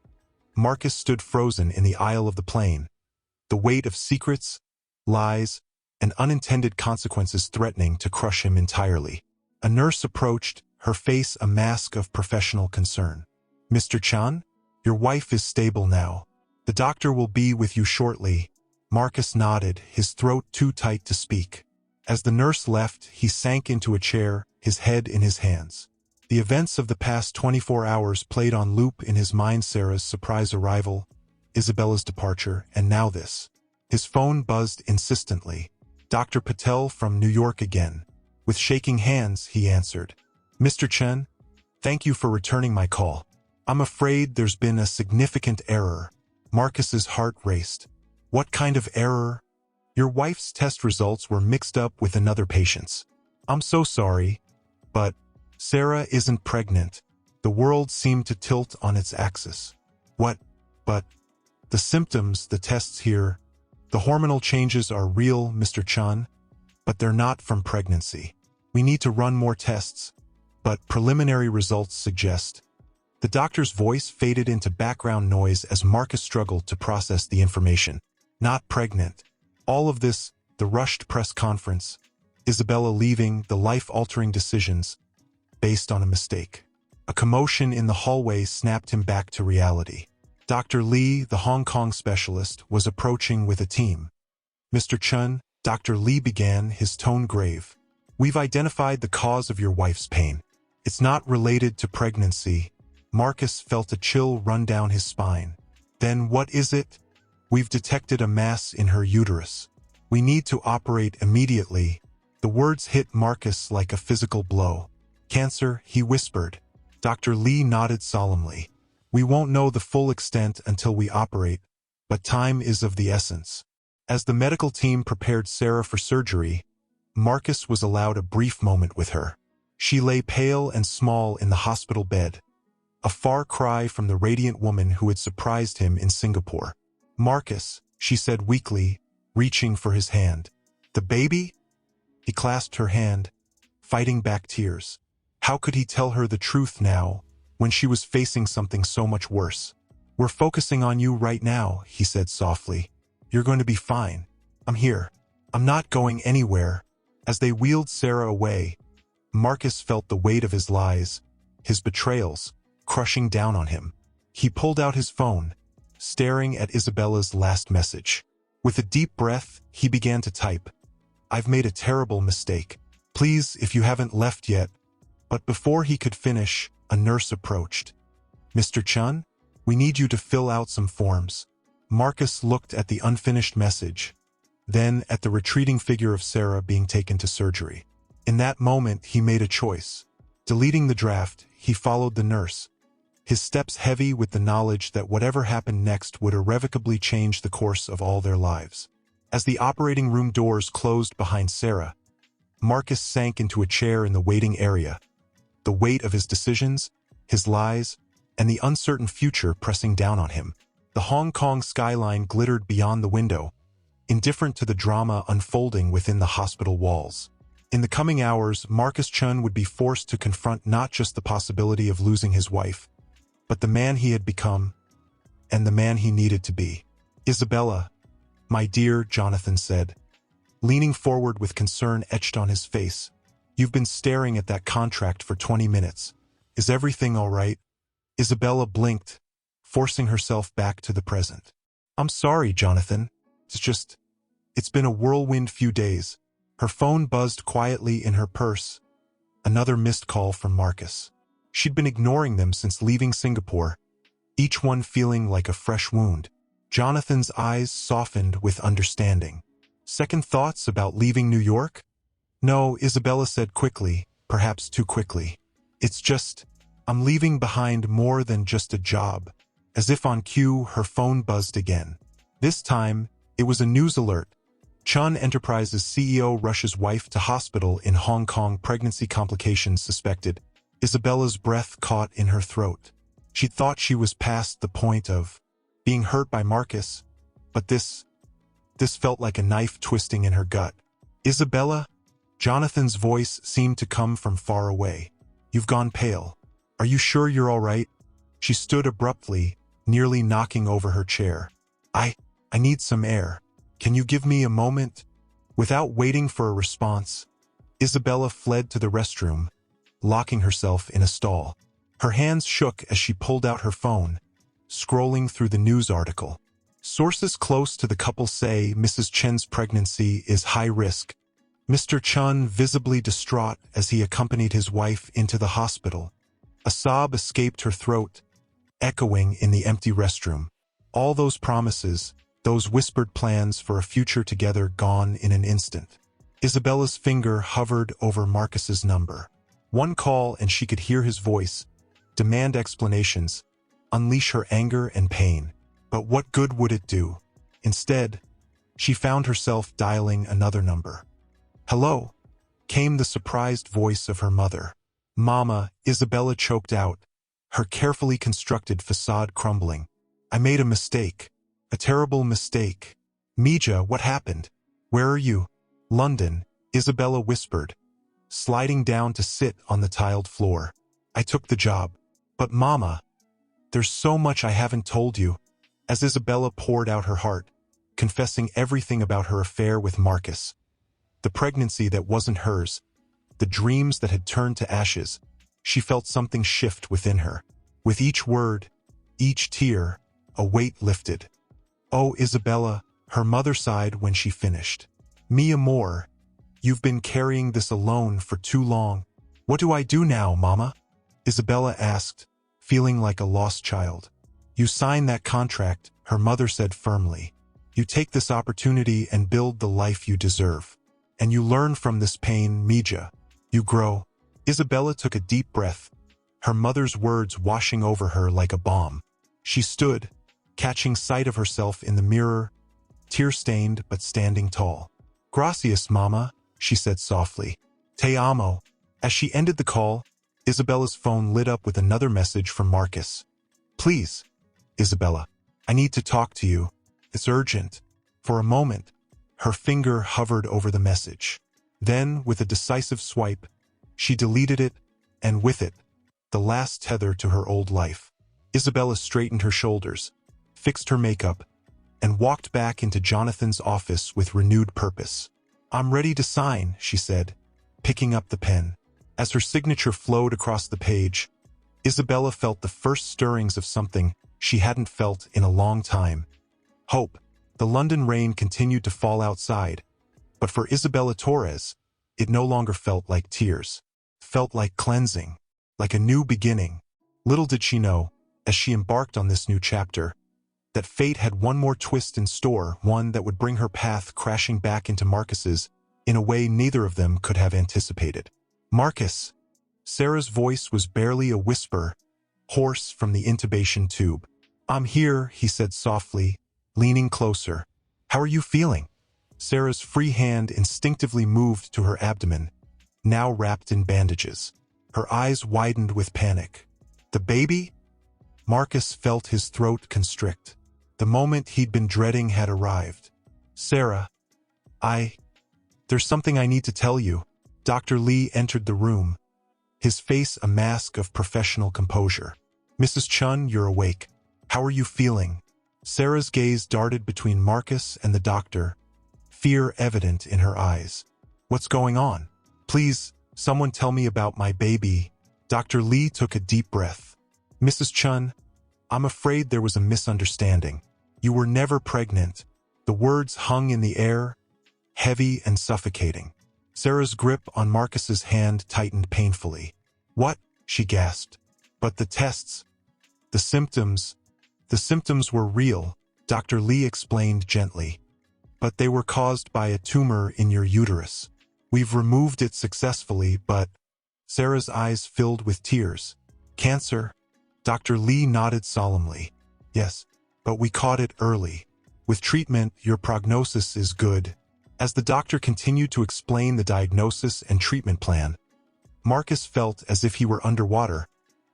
Marcus stood frozen in the aisle of the plane, the weight of secrets, lies, and unintended consequences threatening to crush him entirely. A nurse approached, her face a mask of professional concern. "Mr. Chan, your wife is stable now. The doctor will be with you shortly." Marcus nodded, his throat too tight to speak. As the nurse left, he sank into a chair, his head in his hands. The events of the past 24 hours played on loop in his mind: Sarah's surprise arrival, Isabella's departure, and now this. His phone buzzed insistently. "Dr. Patel from New York again." With shaking hands, he answered. "Mr. Chen, thank you for returning my call. I'm afraid there's been a significant error." Marcus's heart raced. "What kind of error?" "Your wife's test results were mixed up with another patient's." "I'm so sorry, but Sarah isn't pregnant." The world seemed to tilt on its axis. "What? But the symptoms, the tests here, the hormonal changes are real, Mr. Chan, but they're not from pregnancy. We need to run more tests, but preliminary results suggest." The doctor's voice faded into background noise as Marcus struggled to process the information. Not pregnant. All of this, the rushed press conference, Isabella leaving, the life-altering decisions, based on a mistake. A commotion in the hallway snapped him back to reality. Dr. Lee, the Hong Kong specialist, was approaching with a team. "Mr. Chun," Dr. Lee began, his tone grave. "We've identified the cause of your wife's pain. It's not related to pregnancy." Marcus felt a chill run down his spine. "Then what is it?" "We've detected a mass in her uterus. We need to operate immediately." The words hit Marcus like a physical blow. "Cancer," he whispered. Dr. Lee nodded solemnly. "We won't know the full extent until we operate, but time is of the essence." As the medical team prepared Sarah for surgery, Marcus was allowed a brief moment with her. She lay pale and small in the hospital bed, a far cry from the radiant woman who had surprised him in Singapore. "Marcus," she said weakly, reaching for his hand. "The baby?" He clasped her hand, fighting back tears. How could he tell her the truth now, when she was facing something so much worse? "We're focusing on you right now," he said softly. "You're going to be fine. I'm here. I'm not going anywhere." As they wheeled Sarah away, Marcus felt the weight of his lies, his betrayals, crushing down on him. He pulled out his phone, staring at Isabella's last message. With a deep breath, he began to type. "I've made a terrible mistake. Please, if you haven't left yet." But before he could finish, a nurse approached. "Mr. Chun, we need you to fill out some forms." Marcus looked at the unfinished message, then at the retreating figure of Sarah being taken to surgery. In that moment, he made a choice. Deleting the draft, he followed the nurse, his steps heavy with the knowledge that whatever happened next would irrevocably change the course of all their lives. As the operating room doors closed behind Sarah, Marcus sank into a chair in the waiting area. The weight of his decisions, his lies, and the uncertain future pressing down on him. The Hong Kong skyline glittered beyond the window, indifferent to the drama unfolding within the hospital walls. In the coming hours, Marcus Chun would be forced to confront not just the possibility of losing his wife, but the man he had become, and the man he needed to be. "Isabella, my dear," Jonathan said, leaning forward with concern etched on his face. "You've been staring at that contract for 20 minutes. Is everything all right?" Isabella blinked, forcing herself back to the present. "I'm sorry, Jonathan. It's been a whirlwind few days." Her phone buzzed quietly in her purse. Another missed call from Marcus. She'd been ignoring them since leaving Singapore, each one feeling like a fresh wound. Jonathan's eyes softened with understanding. "Second thoughts about leaving New York?" "No," Isabella said quickly, perhaps too quickly. I'm leaving behind more than just a job." As if on cue, her phone buzzed again. This time, it was a news alert. Chun Enterprises CEO rushes wife to hospital in Hong Kong, pregnancy complications suspected. Isabella's breath caught in her throat. She thought she was past the point of being hurt by Marcus, but this felt like a knife twisting in her gut. "Isabella?" Jonathan's voice seemed to come from far away. "You've gone pale. Are you sure you're all right?" She stood abruptly, nearly knocking over her chair. I need some air. Can you give me a moment?" Without waiting for a response, Isabella fled to the restroom, locking herself in a stall. Her hands shook as she pulled out her phone, scrolling through the news article. Sources close to the couple say Mrs. Chen's pregnancy is high risk. Mr. Chun visibly distraught as he accompanied his wife into the hospital. A sob escaped her throat, echoing in the empty restroom. All those promises, those whispered plans for a future together, gone in an instant. Isabella's finger hovered over Marcus's number. One call and she could hear his voice, demand explanations, unleash her anger and pain. But what good would it do? Instead, she found herself dialing another number. "Hello," came the surprised voice of her mother. "Mama," Isabella choked out, her carefully constructed facade crumbling. "I made a mistake. A terrible mistake." "Mija, what happened? Where are you?" "London," Isabella whispered, sliding down to sit on the tiled floor. "I took the job." "But Mama, there's so much I haven't told you." As Isabella poured out her heart, confessing everything about her affair with Marcus, the pregnancy that wasn't hers, the dreams that had turned to ashes, she felt something shift within her. With each word, each tear, a weight lifted. "Oh, Isabella," her mother sighed when she finished. "Mi amor, you've been carrying this alone for too long." "What do I do now, Mama?" Isabella asked, feeling like a lost child. "You sign that contract," her mother said firmly. "You take this opportunity and build the life you deserve. And you learn from this pain, Mija. You grow." Isabella took a deep breath, her mother's words washing over her like a bomb. She stood, catching sight of herself in the mirror, tear-stained but standing tall. "Gracias, Mama," she said softly. "Te amo." As she ended the call, Isabella's phone lit up with another message from Marcus. "Please, Isabella, I need to talk to you. It's urgent." For a moment, her finger hovered over the message. Then, with a decisive swipe, she deleted it, and with it, the last tether to her old life. Isabella straightened her shoulders, fixed her makeup, and walked back into Jonathan's office with renewed purpose. "I'm ready to sign," she said, picking up the pen. As her signature flowed across the page, Isabella felt the first stirrings of something she hadn't felt in a long time. Hope. The London rain continued to fall outside, but for Isabella Torres, it no longer felt like tears. It felt like cleansing, like a new beginning. Little did she know, as she embarked on this new chapter, that fate had one more twist in store, one that would bring her path crashing back into Marcus's in a way neither of them could have anticipated. "Marcus!" Sarah's voice was barely a whisper, hoarse from the intubation tube. "I'm here," he said softly, leaning closer. "How are you feeling?" Sarah's free hand instinctively moved to her abdomen, now wrapped in bandages. Her eyes widened with panic. The baby? Marcus felt his throat constrict. The moment he'd been dreading had arrived. Sarah, there's something I need to tell you. Dr. Lee entered the room, his face a mask of professional composure. Mrs. Chun, you're awake. How are you feeling? Sarah's gaze darted between Marcus and the doctor, fear evident in her eyes. What's going on? Please, someone tell me about my baby. Dr. Lee took a deep breath. Mrs. Chun, I'm afraid there was a misunderstanding. You were never pregnant. The words hung in the air, heavy and suffocating. Sarah's grip on Marcus's hand tightened painfully. What? She gasped. But the tests, the symptoms were real, Dr. Lee explained gently. But they were caused by a tumor in your uterus. We've removed it successfully, but... Sarah's eyes filled with tears. Cancer? Dr. Lee nodded solemnly. Yes, but we caught it early. With treatment, your prognosis is good. As the doctor continued to explain the diagnosis and treatment plan, Marcus felt as if he were underwater,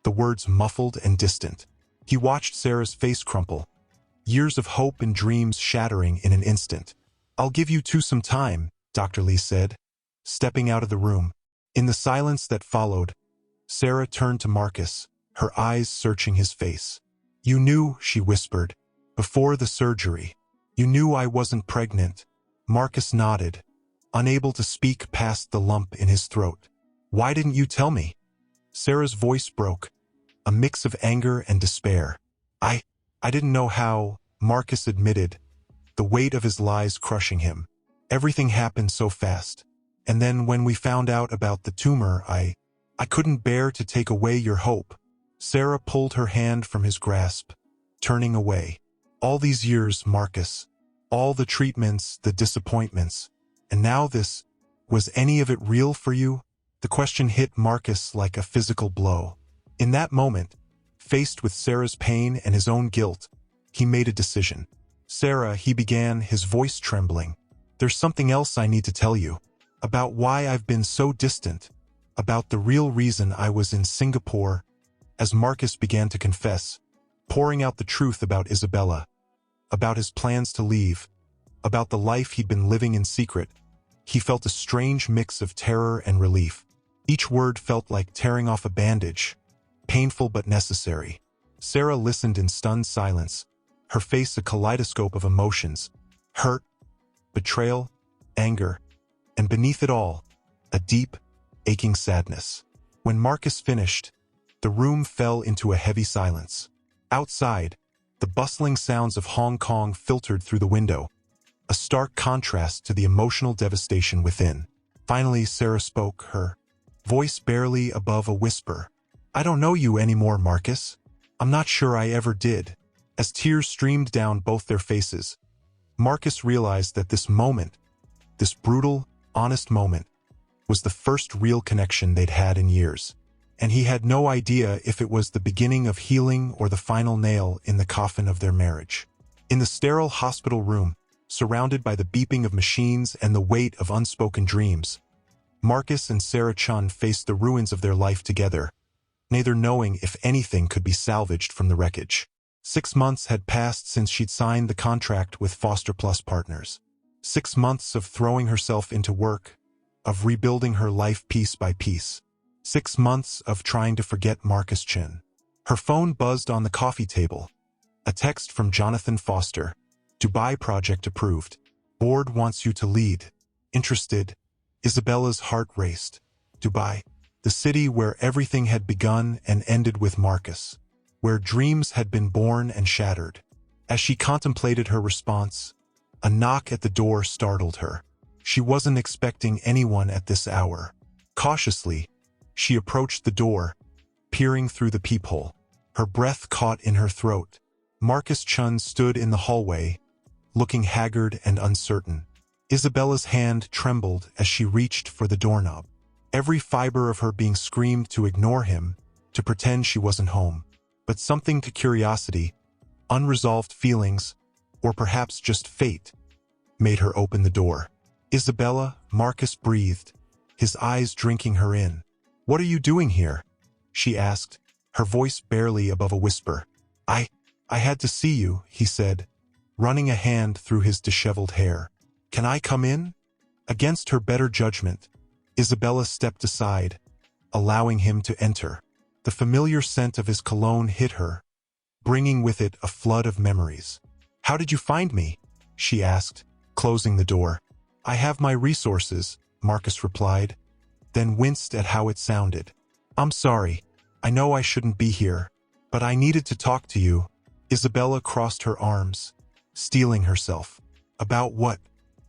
the words muffled and distant. He watched Sarah's face crumple, years of hope and dreams shattering in an instant. I'll give you some time, Dr. Lee said, stepping out of the room. In the silence that followed, Sarah turned to Marcus, her eyes searching his face. You knew, she whispered, before the surgery. You knew I wasn't pregnant. Marcus nodded, unable to speak past the lump in his throat. Why didn't you tell me? Sarah's voice broke, a mix of anger and despair. I didn't know how, Marcus admitted, the weight of his lies crushing him. Everything happened so fast. And then when we found out about the tumor, I couldn't bear to take away your hope. Sarah pulled her hand from his grasp, turning away. All these years, Marcus, all the treatments, the disappointments, and now this, was any of it real for you? The question hit Marcus like a physical blow. In that moment, faced with Sarah's pain and his own guilt, he made a decision. Sarah, he began, his voice trembling. There's something else I need to tell you. About why I've been so distant. About the real reason I was in Singapore. As Marcus began to confess, pouring out the truth about Isabella, about his plans to leave, about the life he'd been living in secret, he felt a strange mix of terror and relief. Each word felt like tearing off a bandage, painful but necessary. Sarah listened in stunned silence, her face a kaleidoscope of emotions, hurt, betrayal, anger, and beneath it all, a deep, aching sadness. When Marcus finished, the room fell into a heavy silence. Outside, the bustling sounds of Hong Kong filtered through the window, a stark contrast to the emotional devastation within. Finally, Sarah spoke, her voice barely above a whisper. I don't know you anymore, Marcus. I'm not sure I ever did. As tears streamed down both their faces, Marcus realized that this moment, this brutal, honest moment, was the first real connection they'd had in years. And he had no idea if it was the beginning of healing or the final nail in the coffin of their marriage. In the sterile hospital room, surrounded by the beeping of machines and the weight of unspoken dreams, Marcus and Sarah Chun faced the ruins of their life together, neither knowing if anything could be salvaged from the wreckage. 6 months had passed since she'd signed the contract with Foster Plus Partners. 6 months of throwing herself into work, of rebuilding her life piece by piece. 6 months of trying to forget Marcus Chin. Her phone buzzed on the coffee table. A text from Jonathan Foster. Dubai project approved. Board wants you to lead. Interested. Isabella's heart raced. Dubai. The city where everything had begun and ended with Marcus. Where dreams had been born and shattered. As she contemplated her response, a knock at the door startled her. She wasn't expecting anyone at this hour. Cautiously, she approached the door, peering through the peephole. Her breath caught in her throat. Marcus Chun stood in the hallway, looking haggard and uncertain. Isabella's hand trembled as she reached for the doorknob. Every fiber of her being screamed to ignore him, to pretend she wasn't home. But something to curiosity, unresolved feelings, or perhaps just fate, made her open the door. Isabella, Marcus breathed, his eyes drinking her in. What are you doing here? She asked, her voice barely above a whisper. I had to see you, he said, running a hand through his disheveled hair. Can I come in? Against her better judgment, Isabella stepped aside, allowing him to enter. The familiar scent of his cologne hit her, bringing with it a flood of memories. How did you find me? She asked, closing the door. I have my resources, Marcus replied, then winced at how it sounded. I'm sorry. I know I shouldn't be here, but I needed to talk to you. Isabella crossed her arms, steeling herself. About what?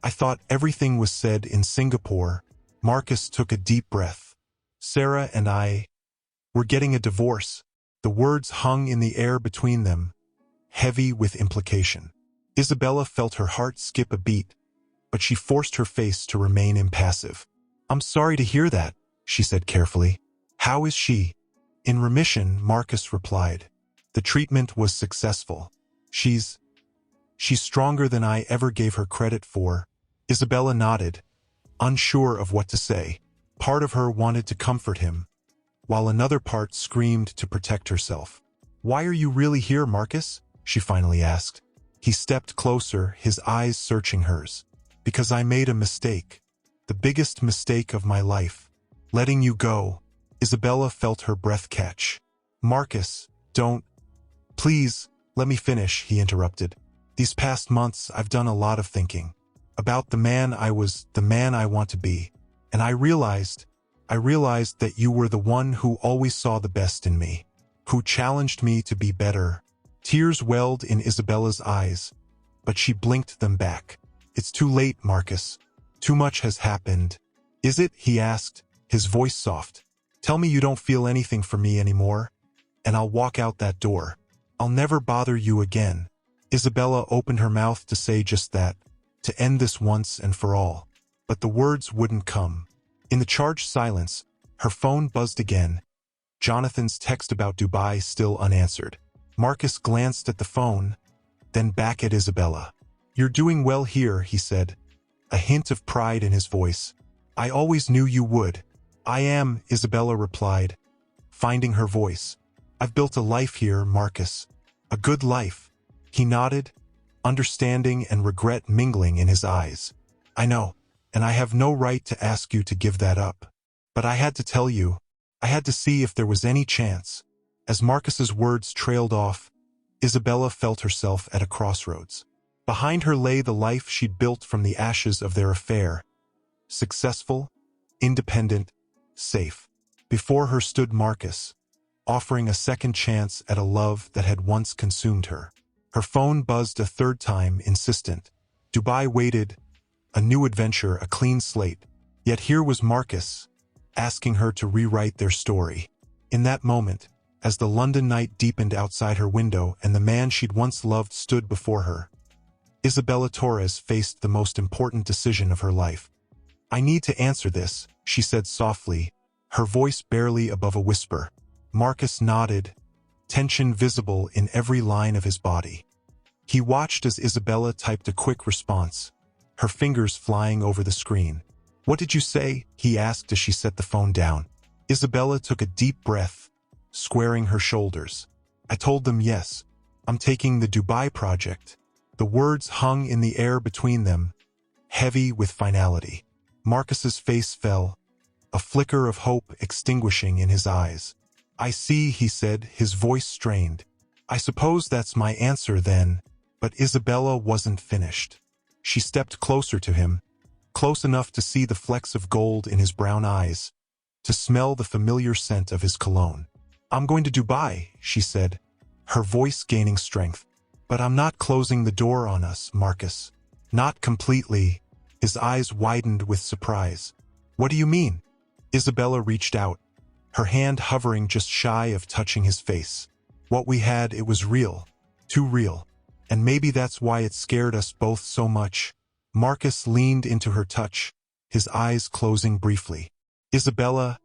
I thought everything was said in Singapore. Marcus took a deep breath. Sarah and I were getting a divorce. The words hung in the air between them, heavy with implication. Isabella felt her heart skip a beat, but she forced her face to remain impassive. I'm sorry to hear that, she said carefully. How is she? In remission, Marcus replied. The treatment was successful. She's stronger than I ever gave her credit for. Isabella nodded, unsure of what to say. Part of her wanted to comfort him, while another part screamed to protect herself. Why are you really here, Marcus? She finally asked. He stepped closer, his eyes searching hers. Because I made a mistake. The biggest mistake of my life. Letting you go. Isabella felt her breath catch. Marcus, don't. Please, let me finish, he interrupted. These past months, I've done a lot of thinking. About the man I was, the man I want to be. And I realized that you were the one who always saw the best in me. Who challenged me to be better. Tears welled in Isabella's eyes, but she blinked them back. It's too late, Marcus. Too much has happened. Is it? He asked, his voice soft. Tell me you don't feel anything for me anymore, and I'll walk out that door. I'll never bother you again. Isabella opened her mouth to say just that, to end this once and for all. But the words wouldn't come. In the charged silence, her phone buzzed again. Jonathan's text about Dubai still unanswered. Marcus glanced at the phone, then back at Isabella. You're doing well here, he said, a hint of pride in his voice. I always knew you would. I am, Isabella replied, finding her voice. I've built a life here, Marcus. A good life. He nodded, understanding and regret mingling in his eyes. I know, and I have no right to ask you to give that up. But I had to tell you. I had to see if there was any chance. As Marcus's words trailed off, Isabella felt herself at a crossroads. Behind her lay the life she'd built from the ashes of their affair. Successful, independent, safe. Before her stood Marcus, offering a second chance at a love that had once consumed her. Her phone buzzed a third time, insistent. Dubai waited, a new adventure, a clean slate. Yet here was Marcus, asking her to rewrite their story. In that moment, as the London night deepened outside her window and the man she'd once loved stood before her, Isabella Torres faced the most important decision of her life. I need to answer this, she said softly, her voice barely above a whisper. Marcus nodded, tension visible in every line of his body. He watched as Isabella typed a quick response, her fingers flying over the screen. What did you say? He asked as she set the phone down. Isabella took a deep breath, squaring her shoulders. I told them yes. I'm taking the Dubai project. The words hung in the air between them, heavy with finality. Marcus's face fell, a flicker of hope extinguishing in his eyes. I see, he said, his voice strained. I suppose that's my answer then. But Isabella wasn't finished. She stepped closer to him, close enough to see the flecks of gold in his brown eyes, to smell the familiar scent of his cologne. I'm going to Dubai, she said, her voice gaining strength. But I'm not closing the door on us, Marcus. Not completely. His eyes widened with surprise. What do you mean? Isabella reached out, her hand hovering just shy of touching his face. What we had, it was real. Too real. And maybe that's why it scared us both so much. Marcus leaned into her touch, his eyes closing briefly. Isabella,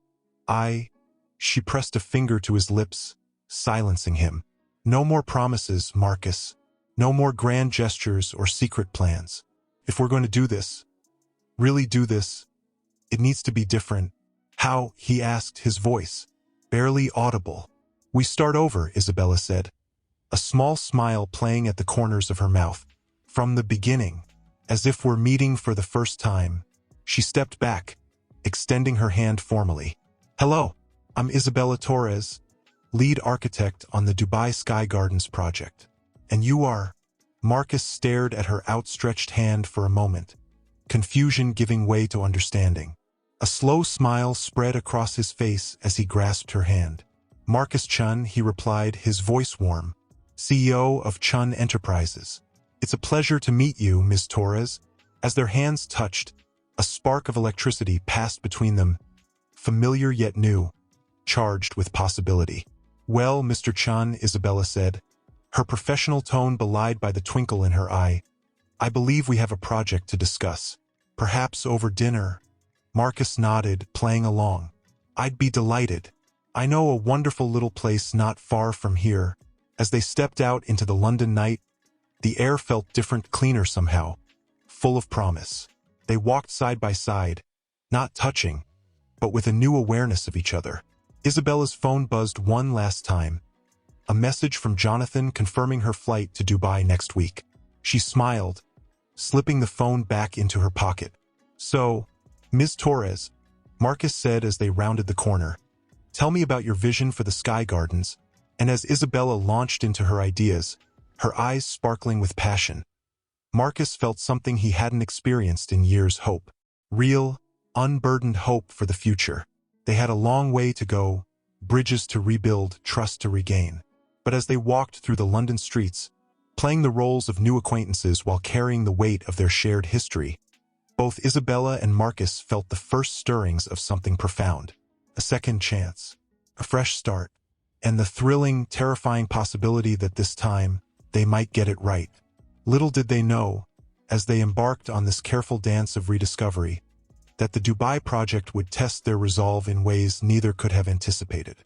she pressed a finger to his lips, silencing him. No more promises, Marcus. No more grand gestures or secret plans. If we're going to do this, really do this, it needs to be different. How? He asked, his voice barely audible. We start over, Isabella said, a small smile playing at the corners of her mouth. From the beginning, as if we're meeting for the first time. She stepped back, extending her hand formally. Hello, I'm Isabella Torres, lead architect on the Dubai Sky Gardens project. And you are? Marcus stared at her outstretched hand for a moment, confusion giving way to understanding. A slow smile spread across his face as he grasped her hand. Marcus Chun, he replied, his voice warm, CEO of Chun Enterprises. It's a pleasure to meet you, Ms. Torres. As their hands touched, a spark of electricity passed between them, familiar yet new, charged with possibility. Well, Mr. Chun, Isabella said, her professional tone belied by the twinkle in her eye. I believe we have a project to discuss. Perhaps over dinner. Marcus nodded, playing along. I'd be delighted. I know a wonderful little place not far from here. As they stepped out into the London night, the air felt different, cleaner somehow, full of promise. They walked side by side, not touching, but with a new awareness of each other. Isabella's phone buzzed one last time. A message from Jonathan confirming her flight to Dubai next week. She smiled, slipping the phone back into her pocket. So, Ms. Torres, Marcus said as they rounded the corner, tell me about your vision for the Sky Gardens. And as Isabella launched into her ideas, her eyes sparkling with passion, Marcus felt something he hadn't experienced in years: hope. Real, unburdened hope for the future. They had a long way to go, bridges to rebuild, trust to regain. But as they walked through the London streets, playing the roles of new acquaintances while carrying the weight of their shared history, both Isabella and Marcus felt the first stirrings of something profound. A second chance, a fresh start, and the thrilling, terrifying possibility that this time they might get it right. Little did they know, as they embarked on this careful dance of rediscovery, that the Dubai project would test their resolve in ways neither could have anticipated.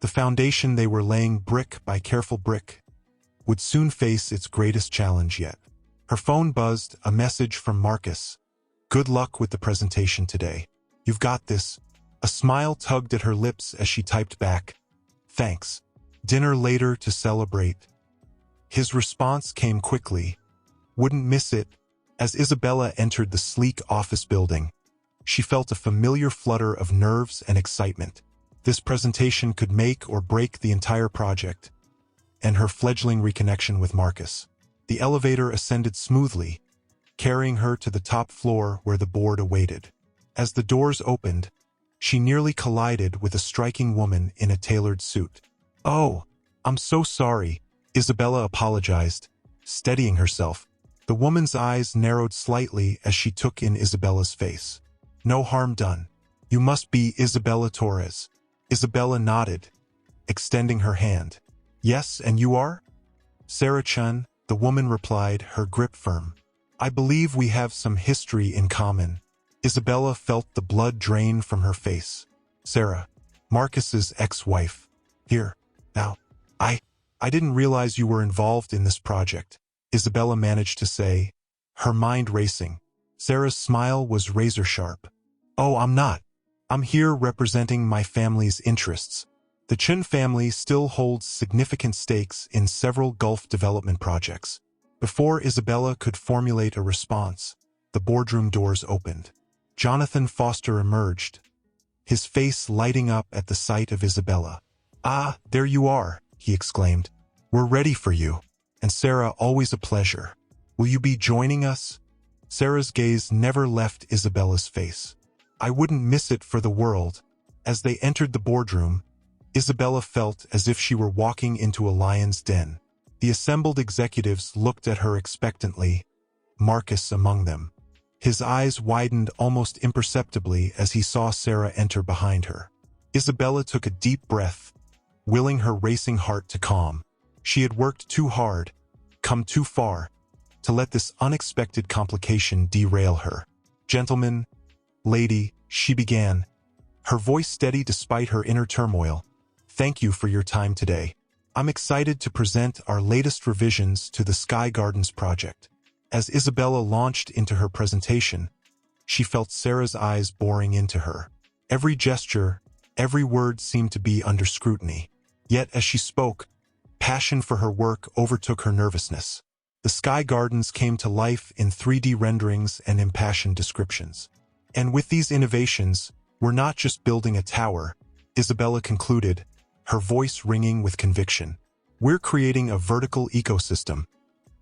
The foundation they were laying brick by careful brick would soon face its greatest challenge yet. Her phone buzzed, a message from Marcus. Good luck with the presentation today. You've got this. A smile tugged at her lips as she typed back, thanks. Dinner later to celebrate. His response came quickly. Wouldn't miss it. As Isabella entered the sleek office building, she felt a familiar flutter of nerves and excitement. This presentation could make or break the entire project, and her fledgling reconnection with Marcus. The elevator ascended smoothly, carrying her to the top floor where the board awaited. As the doors opened, she nearly collided with a striking woman in a tailored suit. Oh, I'm so sorry, Isabella apologized, steadying herself. The woman's eyes narrowed slightly as she took in Isabella's face. No harm done. You must be Isabella Torres. Isabella nodded, extending her hand. Yes, and you are? Sarah Chun, the woman replied, her grip firm. I believe we have some history in common. Isabella felt the blood drain from her face. Sarah, Marcus's ex-wife. Here, now, I didn't realize you were involved in this project, Isabella managed to say, her mind racing. Sarah's smile was razor-sharp. Oh, I'm not. I'm here representing my family's interests. The Chun family still holds significant stakes in several Gulf development projects. Before Isabella could formulate a response, the boardroom doors opened. Jonathan Foster emerged, his face lighting up at the sight of Isabella. Ah, there you are, he exclaimed. We're ready for you. And Sarah, always a pleasure. Will you be joining us? Sarah's gaze never left Isabella's face. I wouldn't miss it for the world. As they entered the boardroom, Isabella felt as if she were walking into a lion's den. The assembled executives looked at her expectantly, Marcus among them. His eyes widened almost imperceptibly as he saw Sarah enter behind her. Isabella took a deep breath, willing her racing heart to calm. She had worked too hard, come too far, to let this unexpected complication derail her. Gentlemen, lady, she began, her voice steady despite her inner turmoil. Thank you for your time today. I'm excited to present our latest revisions to the Sky Gardens project. As Isabella launched into her presentation, she felt Sarah's eyes boring into her. Every gesture, every word seemed to be under scrutiny. Yet as she spoke, passion for her work overtook her nervousness. The sky gardens came to life in 3D renderings and impassioned descriptions. And with these innovations, we're not just building a tower, Isabella concluded, her voice ringing with conviction. We're creating a vertical ecosystem,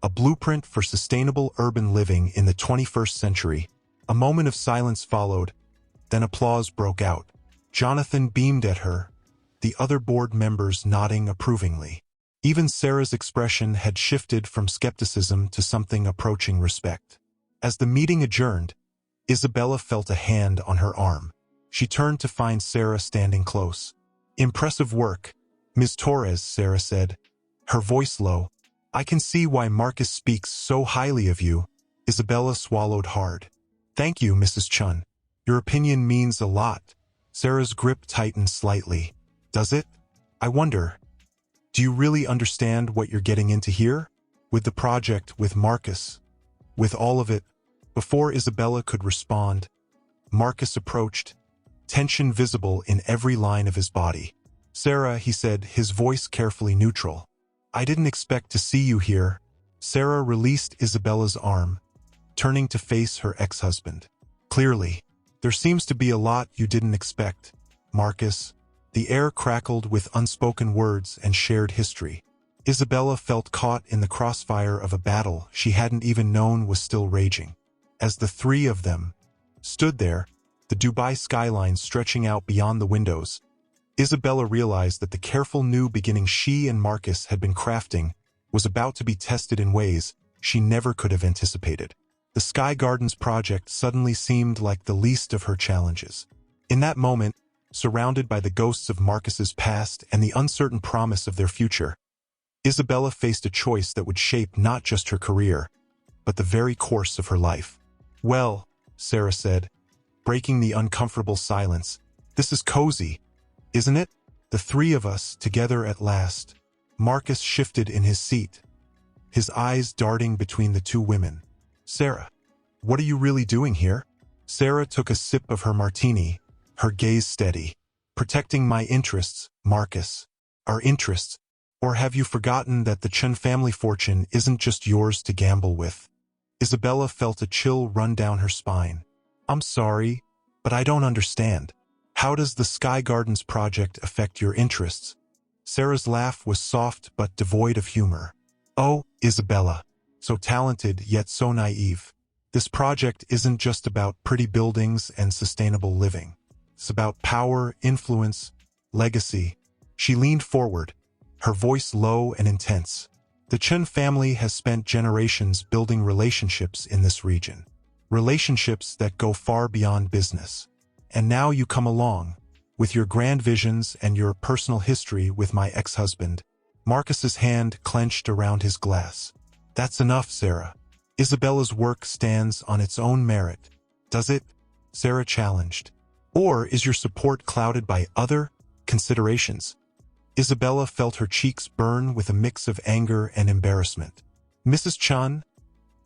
a blueprint for sustainable urban living in the 21st century. A moment of silence followed, then applause broke out. Jonathan beamed at her, the other board members nodding approvingly. Even Sarah's expression had shifted from skepticism to something approaching respect. As the meeting adjourned, Isabella felt a hand on her arm. She turned to find Sarah standing close. "Impressive work, Ms. Torres," Sarah said, her voice low. "I can see why Marcus speaks so highly of you." Isabella swallowed hard. "Thank you, Mrs. Chun. Your opinion means a lot." Sarah's grip tightened slightly. "Does it? I wonder. Do you really understand what you're getting into here? With the project, with Marcus, with all of it?" Before Isabella could respond, Marcus approached, tension visible in every line of his body. "Sarah," he said, his voice carefully neutral. "I didn't expect to see you here." Sarah released Isabella's arm, turning to face her ex-husband. "Clearly, there seems to be a lot you didn't expect, Marcus." The air crackled with unspoken words and shared history. Isabella felt caught in the crossfire of a battle she hadn't even known was still raging. As the three of them stood there, the Dubai skyline stretching out beyond the windows, Isabella realized that the careful new beginning she and Marcus had been crafting was about to be tested in ways she never could have anticipated. The Sky Gardens project suddenly seemed like the least of her challenges. In that moment, surrounded by the ghosts of Marcus's past and the uncertain promise of their future, Isabella faced a choice that would shape not just her career, but the very course of her life. "Well," Sarah said, breaking the uncomfortable silence, "this is cozy, isn't it? The three of us together at last." Marcus shifted in his seat, his eyes darting between the two women. "Sarah, what are you really doing here?" Sarah took a sip of her martini, her gaze steady. "Protecting my interests, Marcus." "Our interests? Or have you forgotten that the Chun family fortune isn't just yours to gamble with?" Isabella felt a chill run down her spine. "I'm sorry, but I don't understand. How does the Sky Gardens project affect your interests?" Sarah's laugh was soft but devoid of humor. "Oh, Isabella, so talented yet so naive. This project isn't just about pretty buildings and sustainable living. It's about power, influence, legacy." She leaned forward, her voice low and intense. "The Chun family has spent generations building relationships in this region. Relationships that go far beyond business. And now you come along, with your grand visions and your personal history with my ex-husband." Marcus's hand clenched around his glass. "That's enough, Sarah. Isabella's work stands on its own merit." "Does it?" Sarah challenged. "Or is your support clouded by other considerations?" Isabella felt her cheeks burn with a mix of anger and embarrassment. "Mrs. Chun,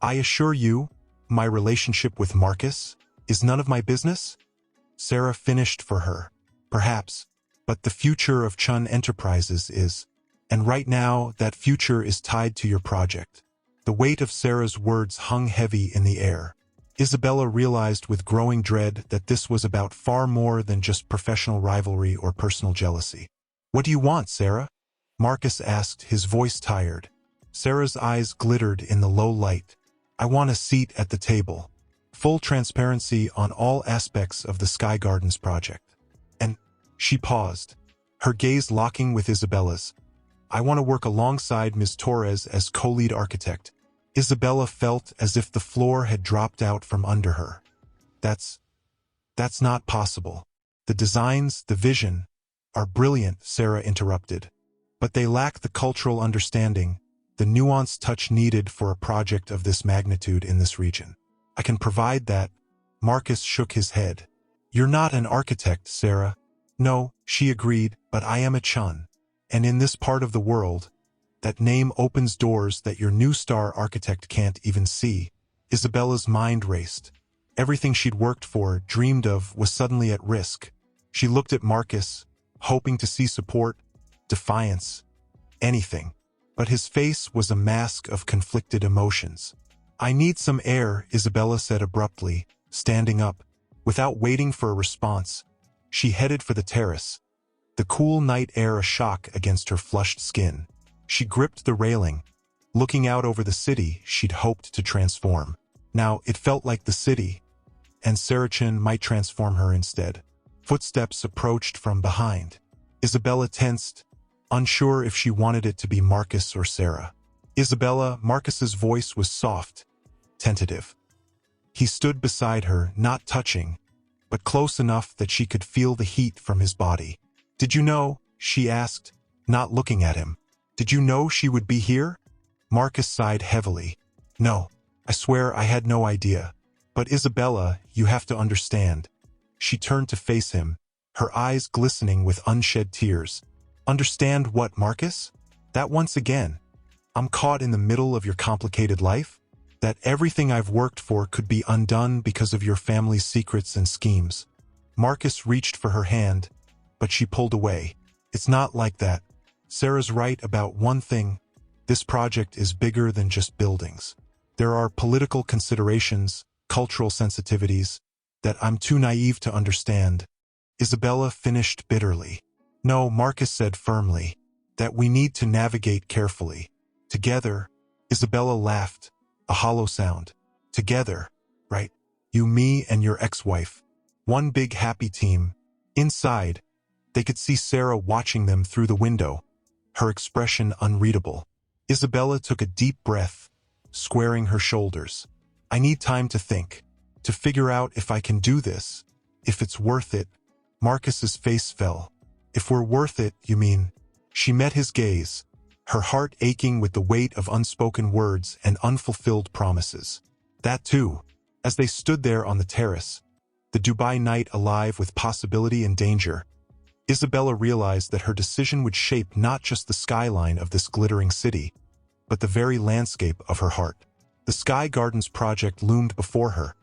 I assure you, my relationship with Marcus is none of my business." Sarah finished for her. "Perhaps, but the future of Chun Enterprises is. And right now, that future is tied to your project." The weight of Sarah's words hung heavy in the air. Isabella realized with growing dread that this was about far more than just professional rivalry or personal jealousy. "What do you want, Sarah?" Marcus asked, his voice tired. Sarah's eyes glittered in the low light. "I want a seat at the table. Full transparency on all aspects of the Sky Gardens project." And she paused, her gaze locking with Isabella's. "I want to work alongside Ms. Torres as co-lead architect." Isabella felt as if the floor had dropped out from under her. That's not possible. The designs, the vision, are brilliant," Sarah interrupted. "But they lack the cultural understanding, the nuanced touch needed for a project of this magnitude in this region." "I can provide that." Marcus shook his head. "You're not an architect, Sarah." "No," she agreed, "but I am a Chun. And in this part of the world, that name opens doors that your new star architect can't even see." Isabella's mind raced. Everything she'd worked for, dreamed of, was suddenly at risk. She looked at Marcus, hoping to see support, defiance, anything. But his face was a mask of conflicted emotions. "I need some air," Isabella said abruptly, standing up. Without waiting for a response, she headed for the terrace, the cool night air a shock against her flushed skin. She gripped the railing, looking out over the city she'd hoped to transform. Now it felt like the city, and Saracen might transform her instead. Footsteps approached from behind. Isabella tensed, unsure if she wanted it to be Marcus or Sarah. "Isabella," Marcus's voice was soft, tentative. He stood beside her, not touching, but close enough that she could feel the heat from his body. "Did you know?" she asked, not looking at him. "Did you know she would be here?" Marcus sighed heavily. "No, I swear I had no idea. But Isabella, you have to understand." She turned to face him, her eyes glistening with unshed tears. "Understand what, Marcus? That once again, I'm caught in the middle of your complicated life? That everything I've worked for could be undone because of your family's secrets and schemes?" Marcus reached for her hand, but she pulled away. "It's not like that. Sarah's right about one thing. This project is bigger than just buildings. There are political considerations, cultural sensitivities, that I'm too naive to understand." Isabella finished bitterly. "No," Marcus said firmly, "that we need to navigate carefully. Together." Isabella laughed, a hollow sound. "Together, right? You, me, and your ex-wife. One big happy team." Inside, they could see Sarah watching them through the window, her expression unreadable. Isabella took a deep breath, squaring her shoulders. "I need time to think, to figure out if I can do this, if it's worth it." Marcus's face fell. "If we're worth it, you mean?" She met his gaze, her heart aching with the weight of unspoken words and unfulfilled promises. "That too." As they stood there on the terrace, the Dubai night alive with possibility and danger, Isabella realized that her decision would shape not just the skyline of this glittering city, but the very landscape of her heart. The Sky Gardens project loomed before her,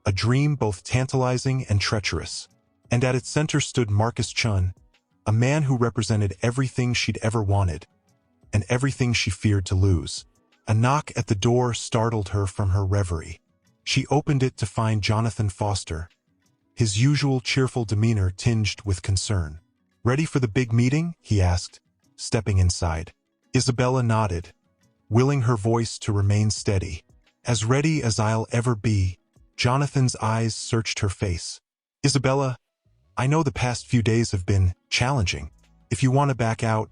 a dream both tantalizing and treacherous. And at its center stood Marcus Chun, a man who represented everything she'd ever wanted, and everything she feared to lose. A knock at the door startled her from her reverie. She opened it to find Jonathan Foster, his usual cheerful demeanor tinged with concern. "Ready for the big meeting?" he asked, stepping inside. Isabella nodded, willing her voice to remain steady. "As ready as I'll ever be." Jonathan's eyes searched her face. "Isabella, I know the past few days have been challenging. If you want to back out,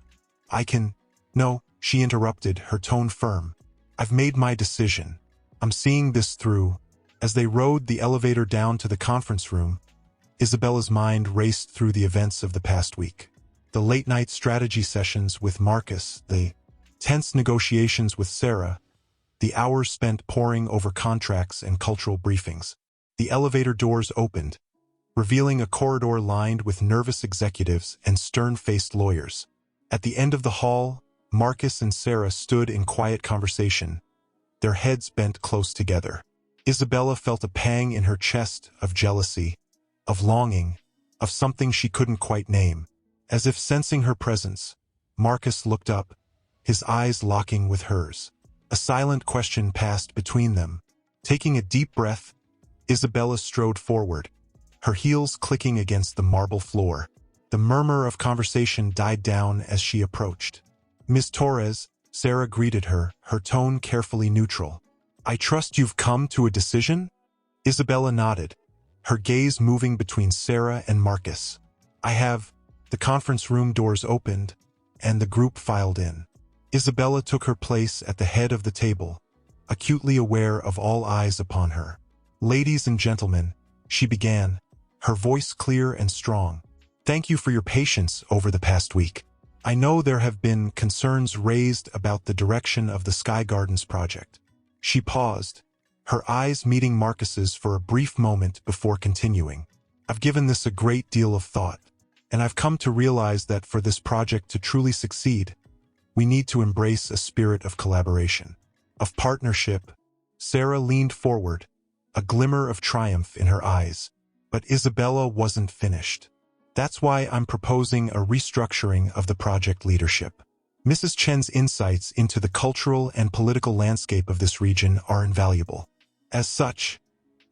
I can—" "No," she interrupted, her tone firm. "I've made my decision. I'm seeing this through." As they rode the elevator down to the conference room, Isabella's mind raced through the events of the past week. The late-night strategy sessions with Marcus, the tense negotiations with Sarah, the hours spent poring over contracts and cultural briefings. The elevator doors opened, revealing a corridor lined with nervous executives and stern-faced lawyers. At the end of the hall, Marcus and Sarah stood in quiet conversation, their heads bent close together. Isabella felt a pang in her chest of jealousy, of longing, of something she couldn't quite name. As if sensing her presence, Marcus looked up, his eyes locking with hers. A silent question passed between them. Taking a deep breath, Isabella strode forward, her heels clicking against the marble floor. The murmur of conversation died down as she approached. "Ms. Torres," Sarah greeted her, her tone carefully neutral. "I trust you've come to a decision?" Isabella nodded, her gaze moving between Sarah and Marcus. "I have." The conference room doors opened, and the group filed in. Isabella took her place at the head of the table, acutely aware of all eyes upon her. "Ladies and gentlemen," she began, her voice clear and strong, "thank you for your patience over the past week. I know there have been concerns raised about the direction of the Sky Gardens project." She paused, her eyes meeting Marcus's for a brief moment before continuing. "I've given this a great deal of thought, and I've come to realize that for this project to truly succeed, we need to embrace a spirit of collaboration, of partnership." Sarah leaned forward, a glimmer of triumph in her eyes. But Isabella wasn't finished. That's why I'm proposing a restructuring of the project leadership. Mrs. Chen's insights into the cultural and political landscape of this region are invaluable. As such,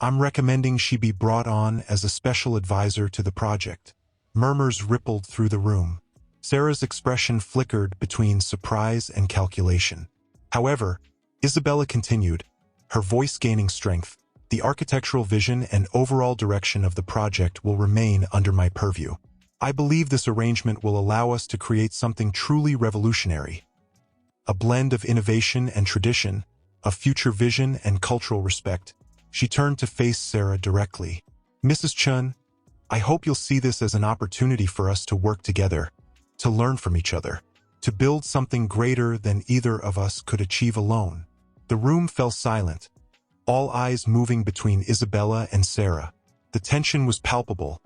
I'm recommending she be brought on as a special advisor to the project. Murmurs rippled through the room. Sarah's expression flickered between surprise and calculation. However, Isabella continued, her voice gaining strength. The architectural vision and overall direction of the project will remain under my purview. I believe this arrangement will allow us to create something truly revolutionary. A blend of innovation and tradition, of future vision and cultural respect. She turned to face Sarah directly. Mrs. Chen, I hope you'll see this as an opportunity for us to work together, to learn from each other, to build something greater than either of us could achieve alone. The room fell silent, all eyes moving between Isabella and Sarah. The tension was palpable,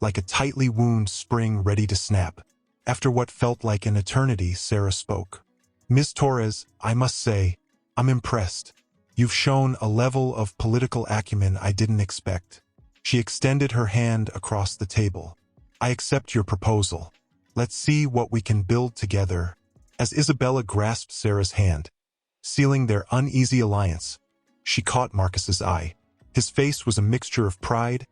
like a tightly wound spring ready to snap. After what felt like an eternity, Sarah spoke. Ms. Torres, I must say, I'm impressed. You've shown a level of political acumen I didn't expect. She extended her hand across the table. I accept your proposal. Let's see what we can build together. As Isabella grasped Sarah's hand, sealing their uneasy alliance, she caught Marcus's eye. His face was a mixture of pride,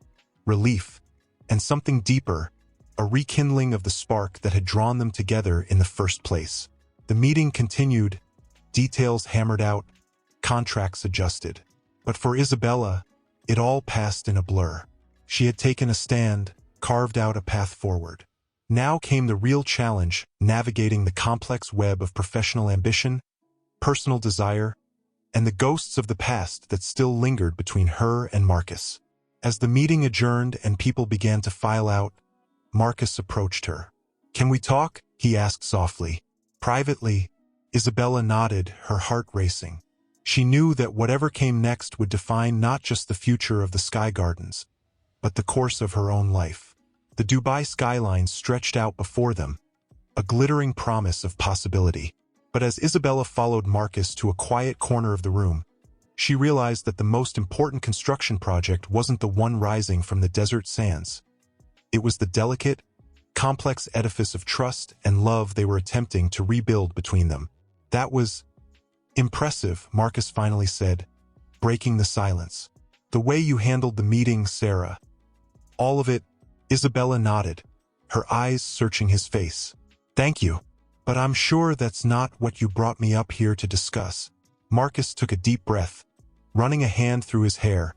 relief, and something deeper, a rekindling of the spark that had drawn them together in the first place. The meeting continued, details hammered out, contracts adjusted. But for Isabella, it all passed in a blur. She had taken a stand, carved out a path forward. Now came the real challenge, navigating the complex web of professional ambition, personal desire, and the ghosts of the past that still lingered between her and Marcus. As the meeting adjourned and people began to file out, Marcus approached her. Can we talk? He asked softly. Privately, Isabella nodded, her heart racing. She knew that whatever came next would define not just the future of the Sky Gardens, but the course of her own life. The Dubai skyline stretched out before them, a glittering promise of possibility. But as Isabella followed Marcus to a quiet corner of the room, she realized that the most important construction project wasn't the one rising from the desert sands. It was the delicate, complex edifice of trust and love they were attempting to rebuild between them. That was impressive, Marcus finally said, breaking the silence. The way you handled the meeting, Sarah. All of it, Isabella nodded, her eyes searching his face. Thank you. But I'm sure that's not what you brought me up here to discuss. Marcus took a deep breath, running a hand through his hair,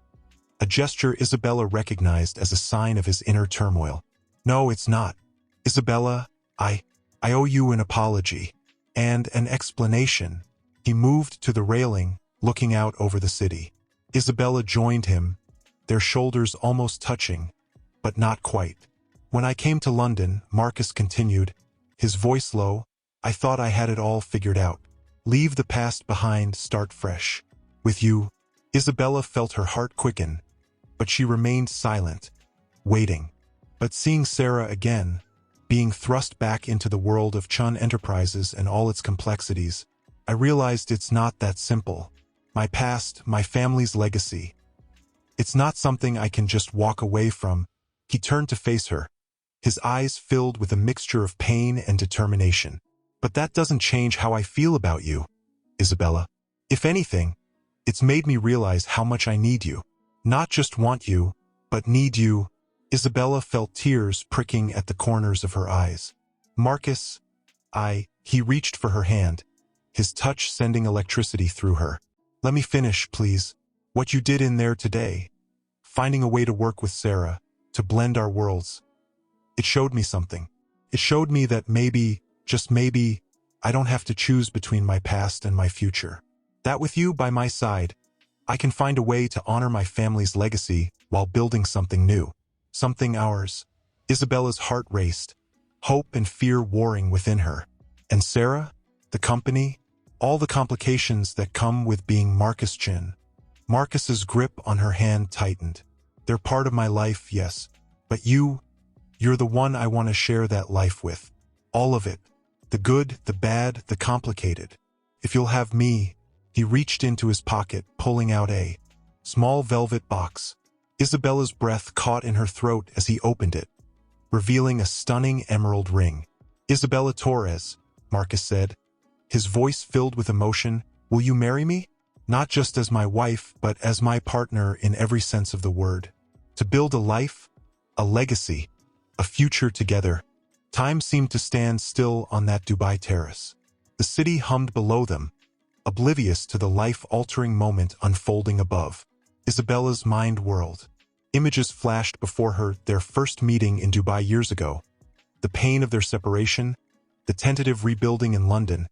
a gesture Isabella recognized as a sign of his inner turmoil. No, it's not. Isabella, I owe you an apology and an explanation. He moved to the railing, looking out over the city. Isabella joined him, their shoulders almost touching, but not quite. When I came to London, Marcus continued, his voice low, I thought I had it all figured out. Leave the past behind, start fresh. With you, Isabella felt her heart quicken, but she remained silent, waiting. But seeing Sarah again, being thrust back into the world of Chun Enterprises and all its complexities, I realized it's not that simple. My past, my family's legacy. It's not something I can just walk away from. He turned to face her, his eyes filled with a mixture of pain and determination. But that doesn't change how I feel about you, Isabella. If anything, it's made me realize how much I need you. Not just want you, but need you. Isabella felt tears pricking at the corners of her eyes. Marcus, he reached for her hand, his touch sending electricity through her. Let me finish, please. What you did in there today, finding a way to work with Sarah, to blend our worlds. It showed me something. It showed me that maybe, just maybe, I don't have to choose between my past and my future. That with you by my side, I can find a way to honor my family's legacy while building something new. Something ours. Isabella's heart raced, hope and fear warring within her. And Sarah, the company, all the complications that come with being Marcus Chin. Marcus's grip on her hand tightened. They're part of my life, yes. But you're the one I want to share that life with. All of it. The good, the bad, the complicated. If you'll have me, he reached into his pocket, pulling out a small velvet box. Isabella's breath caught in her throat as he opened it, revealing a stunning emerald ring. "Isabella Torres," Marcus said, his voice filled with emotion, "will you marry me? Not just as my wife, but as my partner in every sense of the word. To build a life, a legacy, a future together." Time seemed to stand still on that Dubai terrace. The city hummed below them, oblivious to the life-altering moment unfolding above. Isabella's mind whirled. Images flashed before her, their first meeting in Dubai years ago, the pain of their separation, the tentative rebuilding in London,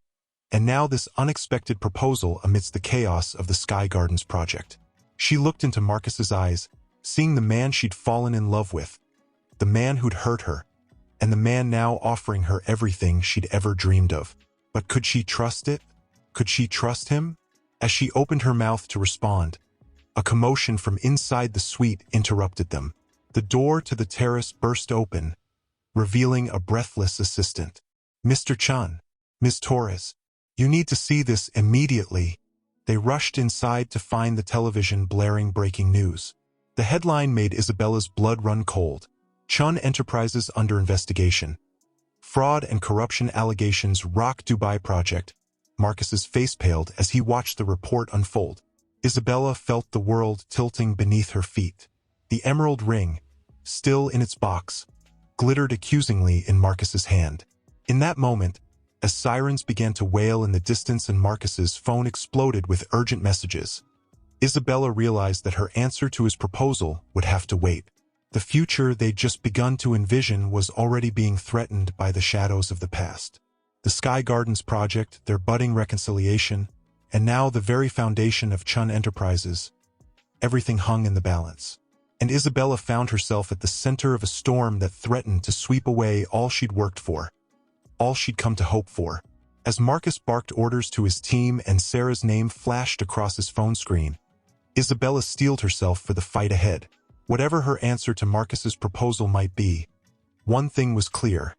and now this unexpected proposal amidst the chaos of the Sky Gardens project. She looked into Marcus's eyes, seeing the man she'd fallen in love with, the man who'd hurt her, and the man now offering her everything she'd ever dreamed of. But could she trust it? Could she trust him? As she opened her mouth to respond, a commotion from inside the suite interrupted them. The door to the terrace burst open, revealing a breathless assistant. "Mr. Chun, Ms. Torres, you need to see this immediately." They rushed inside to find the television blaring breaking news. The headline made Isabella's blood run cold. Chun Enterprises under investigation. Fraud and corruption allegations rock Dubai project. Marcus's face paled as he watched the report unfold. Isabella felt the world tilting beneath her feet. The emerald ring, still in its box, glittered accusingly in Marcus's hand. In that moment, as sirens began to wail in the distance and Marcus's phone exploded with urgent messages, Isabella realized that her answer to his proposal would have to wait. The future they'd just begun to envision was already being threatened by the shadows of the past. The Sky Gardens project, their budding reconciliation, and now the very foundation of Chun Enterprises. Everything hung in the balance. And Isabella found herself at the center of a storm that threatened to sweep away all she'd worked for, all she'd come to hope for. As Marcus barked orders to his team and Sarah's name flashed across his phone screen, Isabella steeled herself for the fight ahead. Whatever her answer to Marcus's proposal might be, one thing was clear.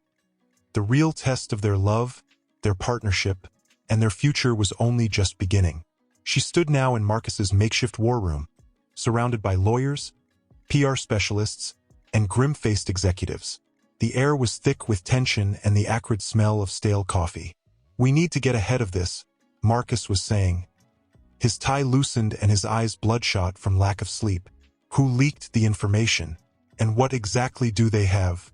The real test of their love, their partnership, and their future was only just beginning. She stood now in Marcus's makeshift war room, surrounded by lawyers, PR specialists, and grim-faced executives. The air was thick with tension and the acrid smell of stale coffee. "We need to get ahead of this," Marcus was saying. His tie loosened and his eyes bloodshot from lack of sleep. "Who leaked the information? And what exactly do they have?"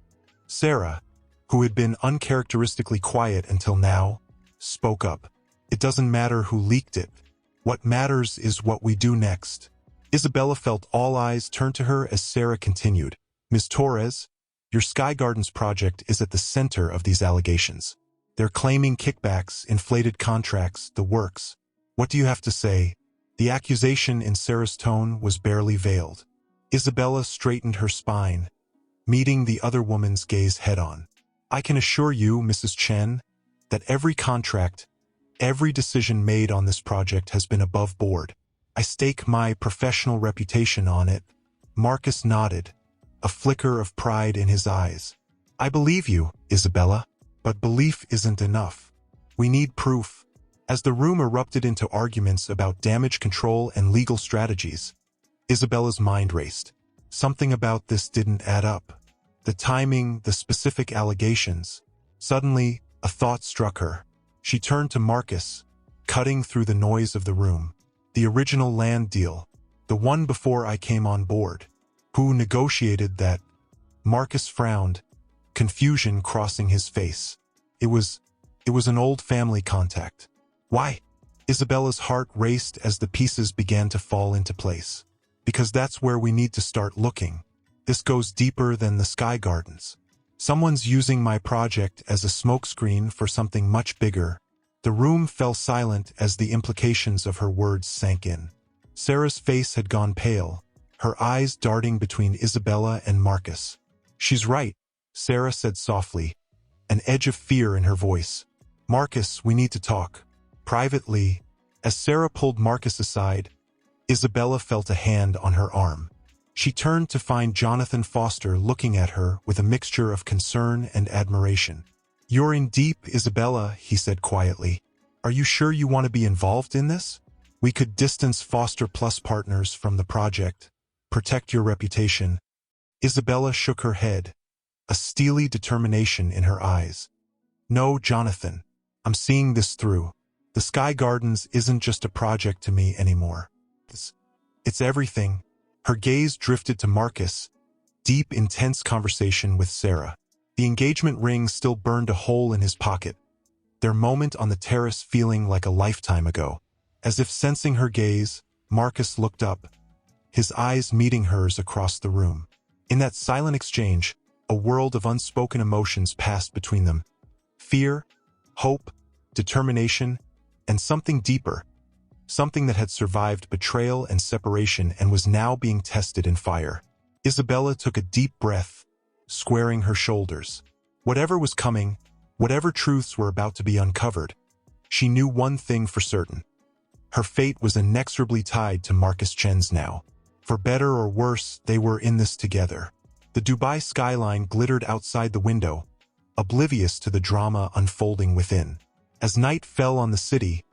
Sarah, who had been uncharacteristically quiet until now, spoke up. "It doesn't matter who leaked it. What matters is what we do next." Isabella felt all eyes turn to her as Sarah continued. "Ms. Torres, your Sky Gardens project is at the center of these allegations. They're claiming kickbacks, inflated contracts, the works. What do you have to say?" The accusation in Sarah's tone was barely veiled. Isabella straightened her spine, meeting the other woman's gaze head-on. "I can assure you, Mrs. Chen, that every contract, every decision made on this project has been above board. I stake my professional reputation on it." Marcus nodded, a flicker of pride in his eyes. "I believe you, Isabella, but belief isn't enough. We need proof." As the room erupted into arguments about damage control and legal strategies, Isabella's mind raced. Something about this didn't add up. The timing, the specific allegations. Suddenly, a thought struck her. She turned to Marcus, cutting through the noise of the room. "The original land deal, the one before I came on board. Who negotiated that?" Marcus frowned, confusion crossing his face. It was an old family contact." "Why?" Isabella's heart raced as the pieces began to fall into place. "Because that's where we need to start looking. This goes deeper than the Sky Gardens. Someone's using my project as a smokescreen for something much bigger." The room fell silent as the implications of her words sank in. Sarah's face had gone pale, her eyes darting between Isabella and Marcus. "She's right," Sarah said softly, an edge of fear in her voice. "Marcus, we need to talk. Privately." As Sarah pulled Marcus aside, Isabella felt a hand on her arm. She turned to find Jonathan Foster looking at her with a mixture of concern and admiration. "You're in deep, Isabella," he said quietly. "Are you sure you want to be involved in this? We could distance Foster Plus partners from the project. Protect your reputation." Isabella shook her head, a steely determination in her eyes. "No, Jonathan, I'm seeing this through. The Sky Gardens isn't just a project to me anymore. It's everything." Her gaze drifted to Marcus, deep, intense conversation with Sarah. The engagement ring still burned a hole in his pocket, their moment on the terrace feeling like a lifetime ago. As if sensing her gaze, Marcus looked up, his eyes meeting hers across the room. In that silent exchange, a world of unspoken emotions passed between them. Fear, hope, determination, and something deeper, something that had survived betrayal and separation and was now being tested in fire. Isabella took a deep breath, squaring her shoulders. Whatever was coming, whatever truths were about to be uncovered, she knew one thing for certain. Her fate was inexorably tied to Marcus Chen's now. For better or worse, they were in this together. The Dubai skyline glittered outside the window, oblivious to the drama unfolding within. As night fell on the city,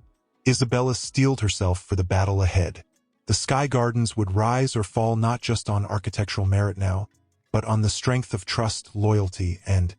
Isabella steeled herself for the battle ahead. The Sky Gardens would rise or fall not just on architectural merit now, but on the strength of trust, loyalty, and